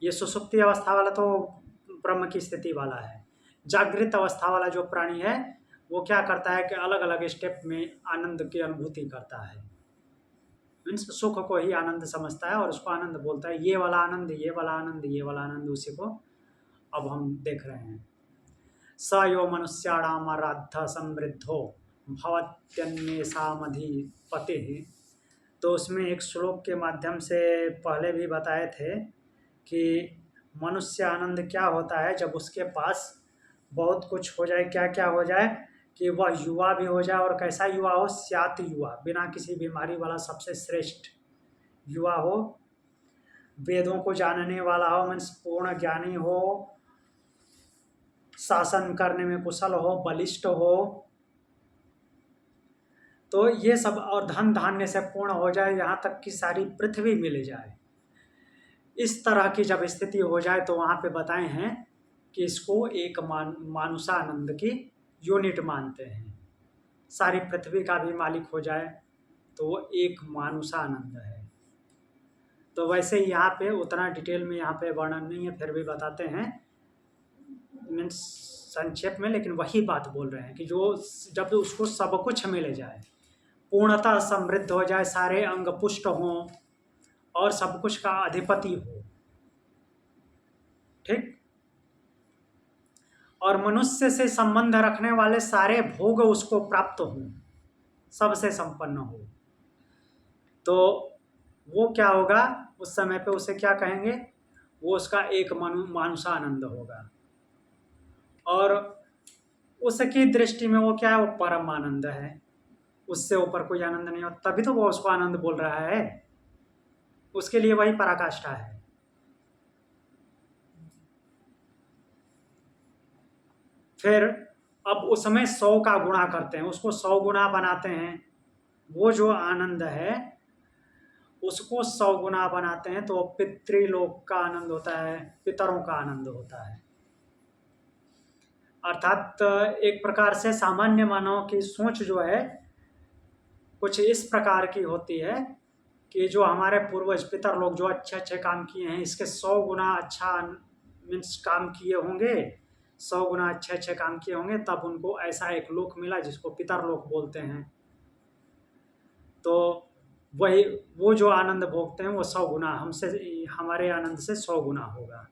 Speaker 1: ये सुसुप्ति अवस्था वाला तो ब्रह्म की स्थिति वाला है, जागृत अवस्था वाला जो प्राणी है वो क्या करता है कि अलग अलग स्टेप में आनंद की अनुभूति करता है, मीन्स सुख को ही आनंद समझता है और उसको आनंद बोलता है। ये वाला आनंद, ये वाला आनंद, ये वाला आनंद, उसी को अब हम देख रहे हैं। स यो मनुष्याणाम आराध्य समृद्धो भवत्यन्येषामधिपतिः। तो उसमें एक श्लोक के माध्यम से पहले भी बताए थे कि मनुष्य आनंद क्या होता है, जब उसके पास बहुत कुछ हो जाए। क्या क्या हो जाए कि वह युवा भी हो जाए, और कैसा युवा हो, स्यात युवा, बिना किसी बीमारी वाला सबसे श्रेष्ठ युवा हो, वेदों को जानने वाला हो, मीन्स पूर्ण ज्ञानी हो, शासन करने में कुशल हो, बलिष्ठ हो, तो ये सब, और धन धान्य से पूर्ण हो जाए, यहाँ तक कि सारी पृथ्वी मिल जाए। इस तरह की जब स्थिति हो जाए तो वहाँ पे बताए हैं कि इसको एक मानुषानंद की यूनिट मानते हैं। सारी पृथ्वी का भी मालिक हो जाए तो वो एक मानुषानंद है। तो वैसे ही यहाँ पे उतना डिटेल में यहाँ पे वर्णन नहीं है, फिर भी बताते हैं मीन्स संक्षेप में, लेकिन वही बात बोल रहे हैं कि जो जब उसको सब कुछ मिल जाए, पूर्णतः समृद्ध हो जाए, सारे अंग पुष्ट हों और सब कुछ का अधिपति हो, ठीक, और मनुष्य से संबंध रखने वाले सारे भोग उसको प्राप्त हों, सबसे संपन्न हो, तो वो क्या होगा उस समय पे, उसे क्या कहेंगे, वो उसका एक मानुषानंद होगा। और उसकी दृष्टि में वो क्या है, वो परम आनंद है, उससे ऊपर कोई आनंद नहीं होता, तभी तो वो उसको आनंद बोल रहा है, उसके लिए वही पराकाष्ठा है। फिर अब उसमें 100 का गुणा करते हैं, उसको 100 गुना बनाते हैं, वो जो आनंद है उसको 100 गुना बनाते हैं, तो पितृलोक का आनंद होता है, पितरों का आनंद होता है। अर्थात एक प्रकार से सामान्य मानव की सोच जो है कुछ इस प्रकार की होती है कि जो हमारे पूर्वज पितर लोग जो अच्छे अच्छे काम किए हैं, इसके 100 गुना अच्छा मीन्स काम किए होंगे, 100 गुना अच्छे अच्छे काम किए होंगे, तब उनको ऐसा एक लोक मिला जिसको पितर लोक बोलते हैं। तो वही वो जो आनंद भोगते हैं वो 100 गुना हमसे, हमारे आनंद से 100 गुना होगा,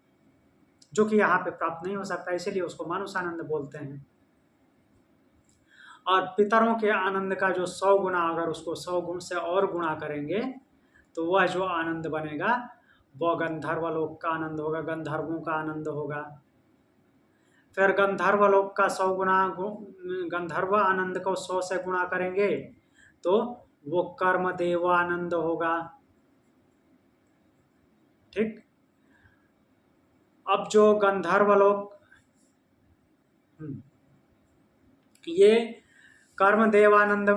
Speaker 1: जो कि यहाँ पे प्राप्त नहीं हो सकता, इसीलिए उसको मानुषानंद बोलते हैं। और पितरों के आनंद का जो 100 गुना, अगर उसको 100 गुण से और गुणा करेंगे तो वह जो आनंद बनेगा वो गंधर्व लोक का आनंद होगा, गंधर्वों का आनंद होगा। फिर गंधर्व लोक का 100 गुना गंधर्व आनंद को 100 से गुणा करेंगे तो वो कर्म देव आनंद होगा। ठीक। अब जो गंधर्व लोक, ये कर्म देवानंद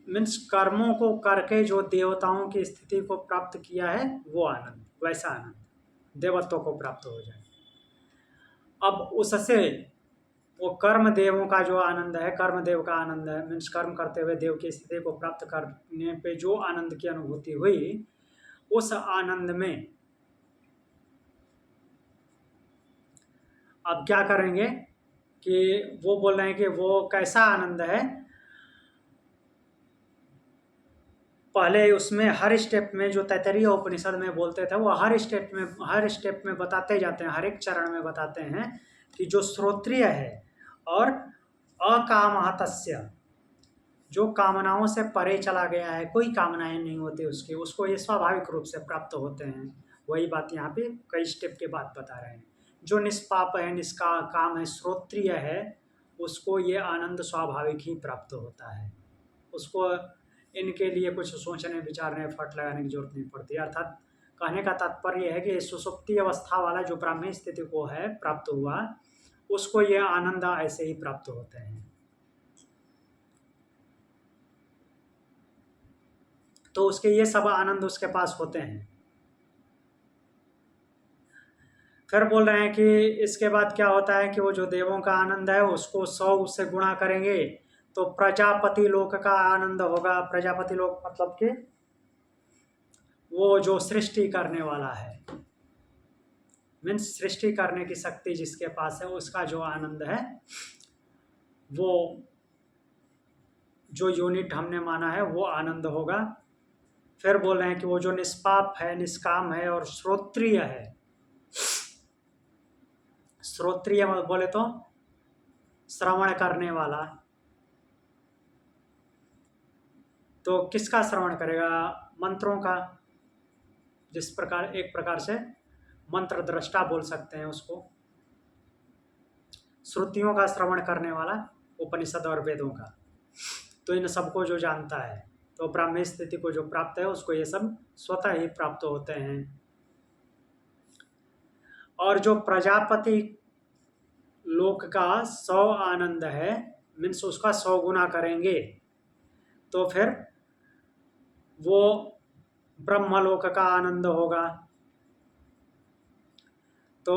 Speaker 1: मीन्स कर्मों को करके जो देवताओं की स्थिति को प्राप्त किया है वो आनंद, वैसा आनंद देवत्व को प्राप्त हो जाए। अब उससे वो कर्म देवों का जो आनंद है, कर्म देव का आनंद है मीन्स कर्म करते हुए देव की स्थिति को प्राप्त करने पे जो आनंद की अनुभूति हुई, उस आनंद में अब क्या करेंगे कि वो बोल रहे हैं कि वो कैसा आनंद है। पहले उसमें हर स्टेप में जो तैतरीय उपनिषद में बोलते थे वो हर स्टेप में बताते जाते हैं, हर एक चरण में बताते हैं कि जो श्रोत्रिय है और अकामहतस्य, जो कामनाओं से परे चला गया है, कोई कामनाएं नहीं होती उसकी, उसको ये स्वाभाविक रूप से प्राप्त होते हैं। वही बात यहाँ पे कई स्टेप के बाद बता रहे हैं। जो निष्पाप है, निष्काम है, श्रोत्रिय है, उसको ये आनंद स्वाभाविक ही प्राप्त होता है। उसको इनके लिए कुछ सोचने विचारने फट लगाने की जरूरत नहीं पड़ती। अर्थात कहने का तात्पर्य है कि सुषुप्ति अवस्था वाला जो ब्राह्मी स्थिति को है प्राप्त हुआ, उसको ये आनंद ऐसे ही प्राप्त होते हैं। तो उसके ये सब आनंद उसके पास होते हैं। फिर बोल रहे हैं कि इसके बाद क्या होता है कि वो जो देवों का आनंद है उसको 100 से गुणा करेंगे तो प्रजापति लोक का आनंद होगा। प्रजापति लोक मतलब कि वो जो सृष्टि करने वाला है, मीन्स सृष्टि करने की शक्ति जिसके पास है, उसका जो आनंद है वो जो यूनिट हमने माना है वो आनंद होगा। फिर बोल रहे हैं कि वो जो निष्पाप है, निष्काम है और श्रोत्रिय है। श्रोत्रिय बोले तो श्रवण करने वाला, तो किसका श्रवण करेगा? मंत्रों का। जिस प्रकार एक प्रकार से मंत्र दृष्टा बोल सकते हैं उसको, श्रुतियों का श्रवण करने वाला, उपनिषद और वेदों का। तो इन सबको जो जानता है तो ब्राह्मी स्थिति को जो प्राप्त है उसको ये सब स्वतः ही प्राप्त होते हैं। और जो प्रजापति लोक का 100 आनंद है मीन्स उसका 100 गुना करेंगे तो फिर वो ब्रह्मलोक का आनंद होगा। तो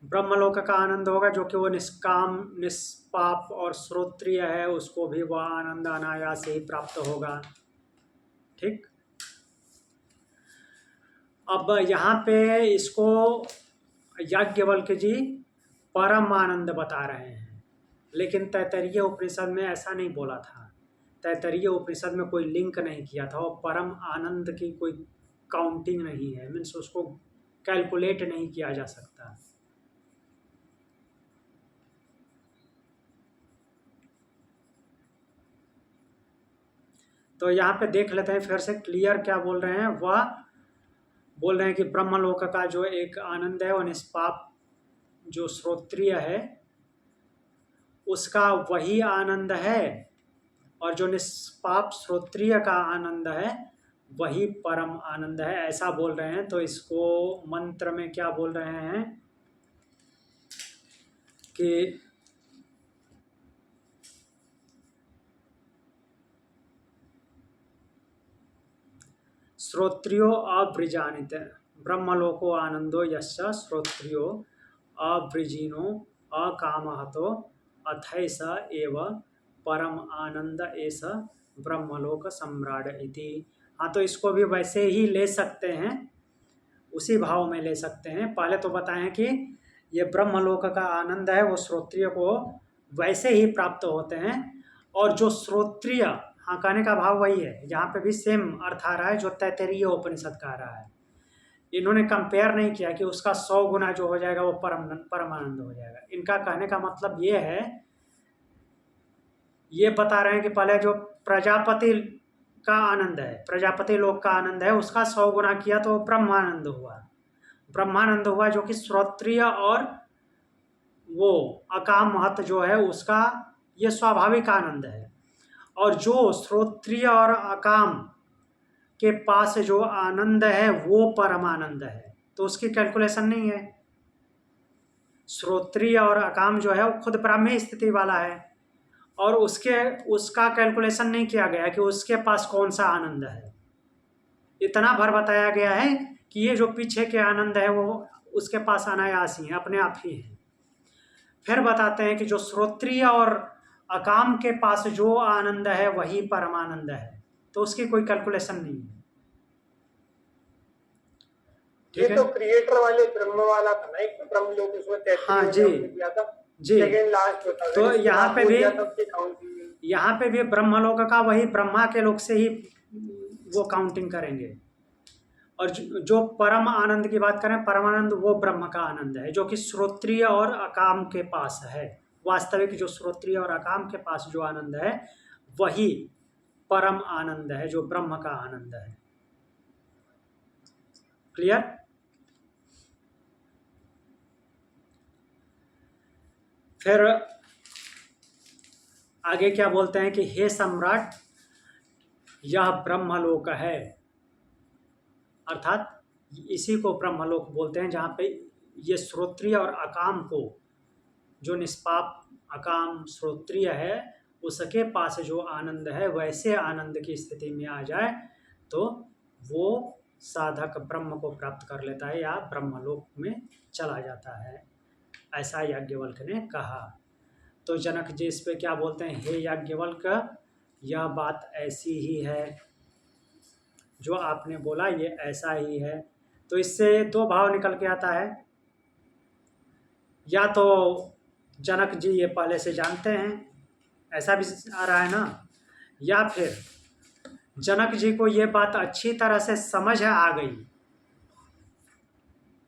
Speaker 1: ब्रह्मलोक का आनंद होगा जो कि वो निष्काम, निष्पाप और श्रोत्रिय है, उसको भी वह आनंद अनायास ही प्राप्त होगा। ठीक। अब यहाँ पे इसको याज्ञवल्क्य जी परम आनंद बता रहे हैं, लेकिन तैतरीय उपनिषद में ऐसा नहीं बोला था। तैतरीय उपनिषद में कोई लिंक नहीं किया था, और परम आनंद की कोई काउंटिंग नहीं है, मीन्स उसको कैलकुलेट नहीं किया जा सकता। तो यहाँ पे देख लेते हैं फिर से क्लियर क्या बोल रहे हैं। वह बोल रहे हैं कि ब्रह्मलोक का जो एक आनंद है वह निष्पाप जो श्रोत्रिय है उसका वही आनंद है, और जो निष्पाप श्रोत्रिय का आनंद है वही परम आनंद है, ऐसा बोल रहे हैं। तो इसको मंत्र में क्या बोल रहे हैं कि श्रोत्रियो अवृजानित ब्रह्मलोको आनंदो यस्य श्रोत्रियो अवृजिनो अकामहतो अथैस एव परम आनंद एस ब्रह्मलोक सम्राट इति। हाँ, तो इसको भी वैसे ही ले सकते हैं, उसी भाव में ले सकते हैं। पहले तो बताएं कि ये ब्रह्मलोक का आनंद है वो श्रोत्रिय को वैसे ही प्राप्त होते हैं, और जो श्रोत्रिय, हाँ कहने का भाव वही है, यहाँ पे भी सेम अर्थ आ रहा है जो तैतरीय उपनिषद का आ रहा है। इन्होंने कंपेयर नहीं किया कि उसका 100 गुना जो हो जाएगा वो परमानंद हो जाएगा। इनका कहने का मतलब ये है, ये बता रहे हैं कि पहले जो प्रजापति का आनंद है, प्रजापति लोक का आनंद है, उसका 100 गुना किया तो ब्रह्मानंद हुआ। ब्रह्मानंद हुआ जो कि श्रोत्रिय और वो अकाम महत्व जो है उसका ये स्वाभाविक आनंद है। और जो श्रोत्रिय और अकाम के पास जो आनंद है वो परमानंद है, तो उसकी कैलकुलेशन नहीं है। श्रोत्रिय और अकाम जो है वो खुद ब्राह्मी स्थिति वाला है और उसका कैलकुलेशन नहीं किया गया कि उसके पास कौन सा आनंद है। इतना भर बताया गया है कि ये जो पीछे के आनंद है वो उसके पास अनायास ही है, अपने आप ही है। फिर बताते हैं कि जो श्रोत्रिय और अकाम के पास जो आनंद है वही परमानंद है, तो उसकी कोई कैलकुलेशन नहीं है।
Speaker 4: ये तो क्रिएटर वाले ब्रह्म वाला था ना, एक ब्रह्म लोग उसमें 33
Speaker 1: हाँ जी
Speaker 4: किया था
Speaker 1: जी।
Speaker 4: सेकंड लास्ट होता
Speaker 1: तो यहाँ पे भी ब्रह्मलोक का वही ब्रह्मा के लोक से ही वो काउंटिंग करेंगे। और जो परम आनंद की बात करें, परमानंद वो ब्रह्म का आनंद है जो कि श्रोत्रिय और अकाम के पास है। वास्तविक जो श्रोत्रिय और अकाम के पास जो आनंद है वही परम आनंद है, जो ब्रह्म का आनंद है। क्लियर? फिर आगे क्या बोलते हैं कि हे सम्राट, यह ब्रह्मलोक है, अर्थात इसी को ब्रह्मलोक बोलते हैं जहाँ पे ये श्रोत्रिय और अकाम को, जो निष्पाप अकाम श्रोत्रिय है उसके पास जो आनंद है वैसे आनंद की स्थिति में आ जाए तो वो साधक ब्रह्म को प्राप्त कर लेता है या ब्रह्मलोक में चला जाता है, ऐसा याज्ञवल्क्य ने कहा। तो जनक जी इस पे क्या बोलते हैं, हे याज्ञवल्क्य, यह बात ऐसी ही है, जो आपने बोला ये ऐसा ही है। तो इससे दो भाव निकल के आता है, या तो जनक जी ये पहले से जानते हैं, ऐसा भी आ रहा है ना, या फिर जनक जी को ये बात अच्छी तरह से समझ आ गई,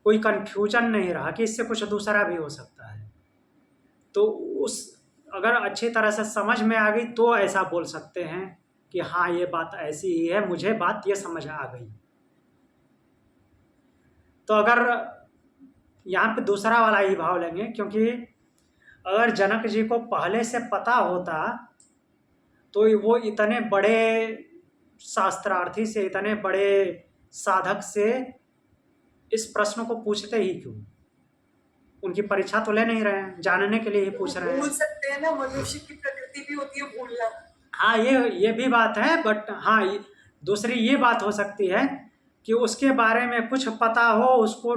Speaker 1: कोई कंफ्यूजन नहीं रहा कि इससे कुछ दूसरा भी हो सकता है। तो अगर अच्छी तरह से समझ में आ गई तो ऐसा बोल सकते हैं कि हाँ ये बात ऐसी ही है, मुझे बात ये समझ आ गई। तो अगर यहाँ पे दूसरा वाला ही भाव लेंगे, क्योंकि अगर जनक जी को पहले से पता होता तो वो इतने बड़े शास्त्रार्थी से, इतने बड़े साधक से इस प्रश्न को पूछते ही क्यों? उनकी परीक्षा तो ले नहीं रहे हैं, जानने के लिए ही पूछ रहे हैं।
Speaker 3: भूल सकते हैं ना, मनुष्य की प्रकृति भी होती है भूलना।
Speaker 1: हाँ ये भी बात है, बट हाँ दूसरी ये बात हो सकती है कि उसके बारे में कुछ पता हो, उसको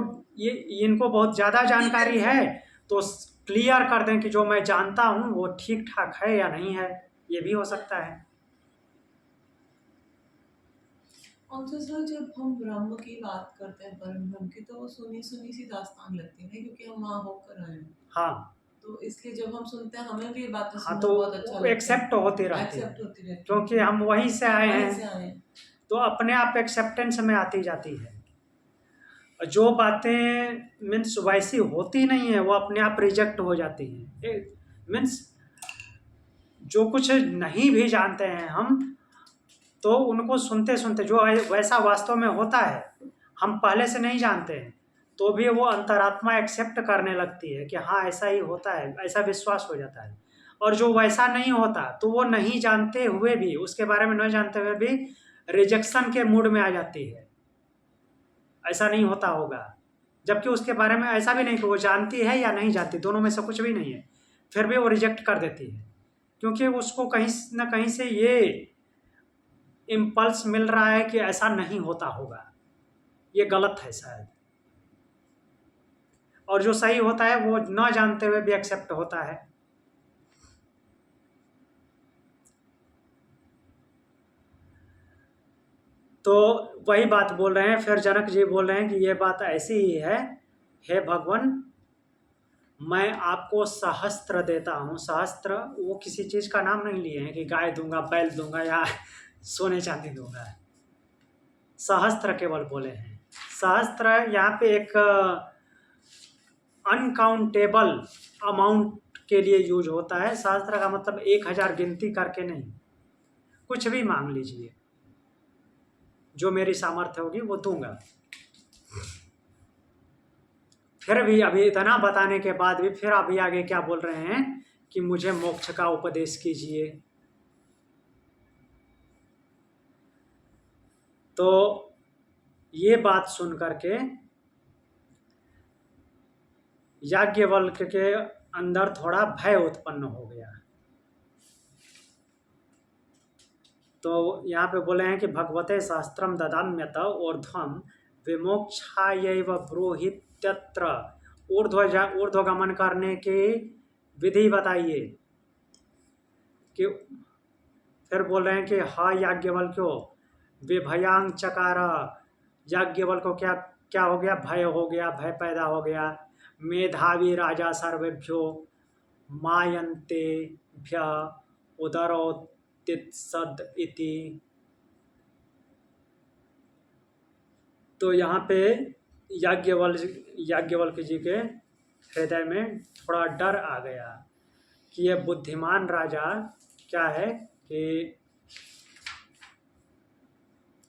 Speaker 1: इनको बहुत ज़्यादा जानकारी है तो क्लियर कर दें कि जो मैं जानता हूँ वो ठीक ठाक है या नहीं है, ये भी हो सकता है।
Speaker 2: और दूसरा, जब हम ब्रह्म की बात करते हैं, परम ब्रह्म की, तो वो सुनी सी दास्तान लगती है ना, क्योंकि हम वहाँ होकर आए हैं।
Speaker 1: हाँ,
Speaker 2: तो इसलिए जब हम सुनते हैं हमें भी ये बातें
Speaker 1: हाँ
Speaker 2: सुनना
Speaker 1: तो
Speaker 2: बहुत अच्छा लगता है।
Speaker 1: एक्सेप्ट होती रहती है,
Speaker 2: एक्सेप्ट होती रहती है,
Speaker 1: क्योंकि हम वहीं से आए
Speaker 2: वहीं से
Speaker 1: हैं,
Speaker 2: आए हैं।
Speaker 1: तो अपने आप एक्सेप्टेंस में आती जाती है। जो बातें मीन्स वैसी होती नहीं है वो अपने आप रिजेक्ट हो जाती हैं। मीन्स जो कुछ नहीं भी जानते हैं हम, तो उनको सुनते सुनते जो वैसा वास्तव में होता है हम पहले से नहीं जानते हैं, तो भी वो अंतरात्मा एक्सेप्ट करने लगती है कि हाँ ऐसा ही होता है, ऐसा विश्वास हो जाता है। और जो वैसा नहीं होता तो वो नहीं जानते हुए भी, उसके बारे में नहीं जानते हुए भी रिजेक्शन के मूड में आ जाती है, ऐसा नहीं होता होगा। जबकि उसके बारे में ऐसा भी नहीं कि वो जानती है या नहीं जानती, दोनों में से कुछ भी नहीं है, फिर भी वो रिजेक्ट कर देती है, क्योंकि उसको कहीं ना कहीं से ये इम्पल्स मिल रहा है कि ऐसा नहीं होता होगा, ये गलत है शायद। और जो सही होता है वो ना जानते हुए भी एक्सेप्ट होता है। तो वही बात बोल रहे हैं, फिर जनक जी बोल रहे हैं कि ये बात ऐसी ही है, हे भगवान, मैं आपको सहस्त्र देता हूँ। सहस्त्र वो किसी चीज़ का नाम नहीं लिए हैं कि गाय दूंगा, बैल दूंगा या सोने चांदी दूंगा, सहस्त्र केवल बोले हैं। सहस्त्र यहाँ पे एक अनकाउंटेबल अमाउंट के लिए यूज होता है। सहस्त्र का मतलब 1000 गिनती करके नहीं, कुछ भी मांग लीजिए, जो मेरी सामर्थ्य होगी वो दूंगा। फिर भी अभी इतना बताने के बाद भी फिर अभी आगे क्या बोल रहे हैं कि मुझे मोक्ष का उपदेश कीजिए। तो ये बात सुन करके याज्ञवल्क्य के अंदर थोड़ा भय उत्पन्न हो गया। तो यहाँ पे बोले हैं कि भगवते शास्त्रम ददाम्यत ऊर्ध्वम विमोक्षायैव ब्रूहित्यत्र। ऊर्ध्वगमन करने की विधि बताइए। कि फिर बोल रहे हैं कि हा याज्ञवल्क्यो विभयांग चकार। याज्ञवल्क्य को क्या क्या हो गया? भय हो गया, भय पैदा हो गया। मेधावी राजा सर्वेभ्यो मायन्ते भ्य उदरोत्तिसद इति। तो यहाँ पे याज्ञवल्क्य जी के हृदय में थोड़ा डर आ गया कि ये बुद्धिमान राजा क्या है कि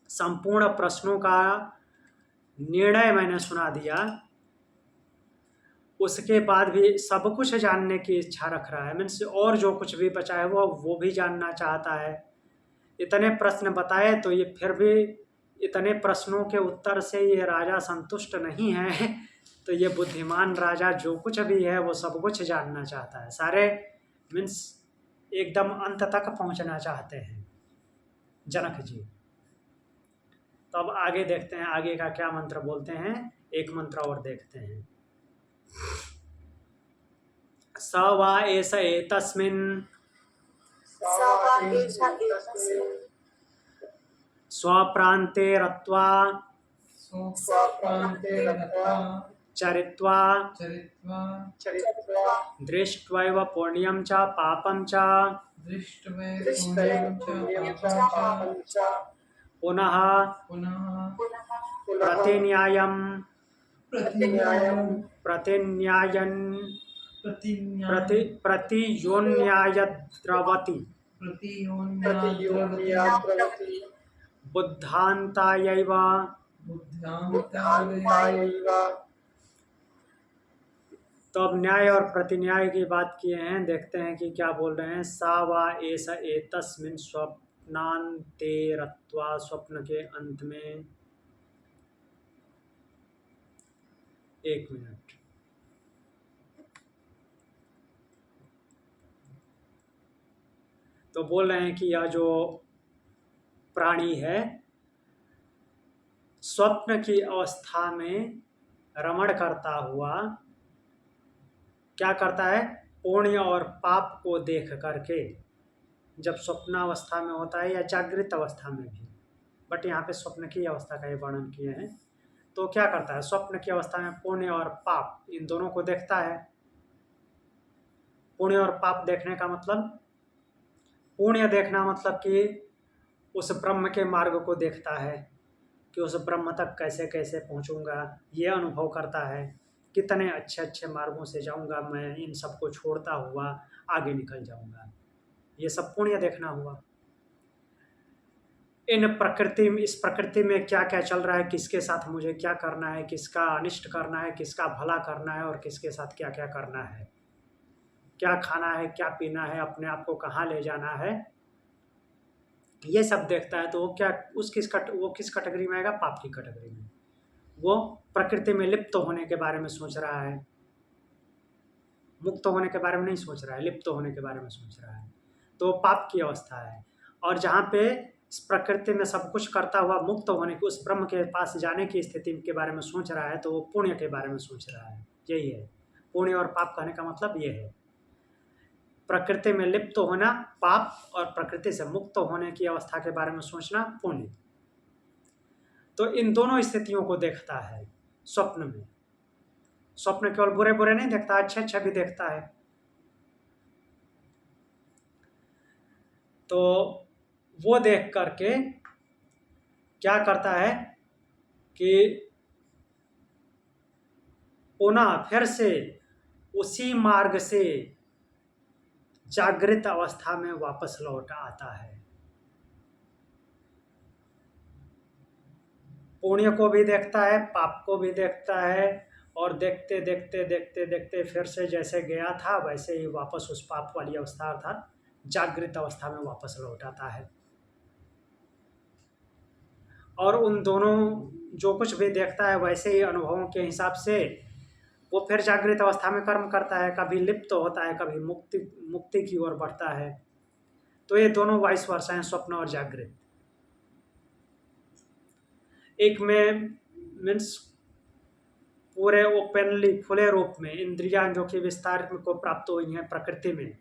Speaker 1: संपूर्ण प्रश्नों का निर्णय मैंने सुना दिया, उसके बाद भी सब कुछ जानने की इच्छा रख रहा है। मीन्स और जो कुछ भी बचा है वो भी जानना चाहता है। इतने प्रश्न बताए तो ये फिर भी इतने प्रश्नों के उत्तर से ये राजा संतुष्ट नहीं है। तो ये बुद्धिमान राजा जो कुछ भी है वो सब कुछ जानना चाहता है। सारे मीन्स एकदम अंत तक पहुंचना चाहते हैं जनक जी। तो अब आगे देखते हैं आगे का क्या मंत्र बोलते हैं। एक मंत्र और देखते हैं। स वा एष एतस्मिन् स्वप्रान्ते रत्वा चरित्वा दृष्ट्वैव पुण्यं च पापं च पुनः प्रतियोन्यायद्रवति बुद्धान्तायैव। तो अब न्याय और प्रतिन्याय की बात किए हैं। देखते हैं कि क्या बोल रहे हैं। सा वा एष एतस्मिन् स्वप्नान्ते रत्वा। स्वप्न के अंत में, एक मिनट। तो बोल रहे हैं कि यह जो प्राणी है स्वप्न की अवस्था में रमण करता हुआ क्या करता है? पुण्य और पाप को देख करके, जब स्वप्नावस्था में होता है या जागृत अवस्था में भी, बट यहाँ पे स्वप्न की अवस्था का ये वर्णन किए हैं। तो क्या करता है? स्वप्न की अवस्था में पुण्य और पाप इन दोनों को देखता है। पुण्य और पाप देखने का मतलब, पुण्य देखना मतलब कि उस ब्रह्म के मार्ग को देखता है कि उस ब्रह्म तक कैसे कैसे पहुंचूंगा, ये अनुभव करता है। कितने अच्छे अच्छे मार्गों से जाऊंगा मैं, इन सबको छोड़ता हुआ आगे निकल जाऊंगा, ये सब पुण्य देखना हुआ। इस प्रकृति में क्या क्या चल रहा है, किसके साथ मुझे क्या करना है, किसका अनिष्ट करना है, किसका भला करना है और किसके साथ क्या क्या करना है, क्या खाना है, क्या पीना है, अपने आप को कहाँ ले जाना है, ये सब देखता है। तो वो क्या वो किस कैटेगरी में आएगा? पाप की कैटेगरी में। वो प्रकृति में लिप्त होने के बारे में सोच रहा है, मुक्त होने के बारे में नहीं सोच रहा है, लिप्त होने के बारे में सोच रहा है। तो पाप की अवस्था है। और जहाँ पे इस प्रकृति में सब कुछ करता हुआ मुक्त होने की, उस ब्रह्म के पास जाने की स्थिति के बारे में सोच रहा है, तो वो पुण्य के बारे में सोच रहा है। यही है पुण्य और पाप कहने का मतलब, ये है प्रकृति में लिप्त होना पाप, और प्रकृति से मुक्त होने की अवस्था के बारे में सोचना पुण्य। तो इन दोनों स्थितियों को देखता है स्वप्न में। स्वप्न केवल बुरे बुरे नहीं देखता, अच्छे अच्छे भी देखता है। तो वो देख करके क्या करता है कि पुनः फिर से उसी मार्ग से जागृत अवस्था में वापस लौट आता है। पुण्य को भी देखता है, पाप को भी देखता है, और देखते देखते देखते देखते फिर से जैसे गया था वैसे ही वापस उस पाप वाली अवस्था अर्थात जागृत अवस्था में वापस लौट आता है। और उन दोनों जो कुछ भी देखता है वैसे ही अनुभवों के हिसाब से वो फिर जागृत अवस्था में कर्म करता है, कभी लिप्त तो होता है, कभी मुक्ति की ओर बढ़ता है। तो ये दोनों वाइस वर्सा हैं, स्वप्न और जागृत। एक में मीन्स पूरे ओपनली खुले रूप में इंद्रियां जो कि विस्तार को प्राप्त हुई हैं प्रकृति में,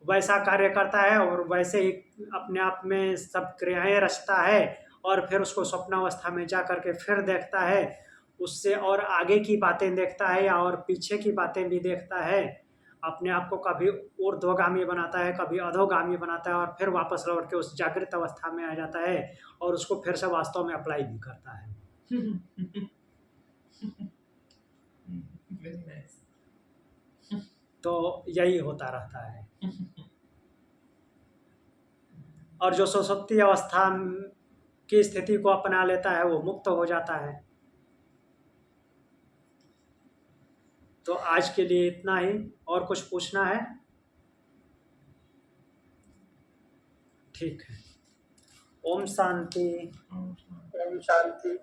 Speaker 1: वैसा कार्य करता है और वैसे ही अपने आप में सब क्रियाएं रचता है, और फिर उसको स्वप्नावस्था में जा करके फिर देखता है, उससे और आगे की बातें देखता है या और पीछे की बातें भी देखता है। अपने आप को कभी ऊर्ध्वगामी बनाता है, कभी अधोगामी बनाता है, और फिर वापस लौट के उस जागृत अवस्था में आ जाता है और उसको फिर से वास्तव में अप्लाई भी करता है।
Speaker 2: Very nice.
Speaker 1: तो यही होता रहता है। और जो सुषुप्ति अवस्था की स्थिति को अपना लेता है वो मुक्त हो जाता है। तो आज के लिए इतना ही। और कुछ पूछना है? ठीक है। ओम शांति।
Speaker 2: ओम
Speaker 4: ओम शांति।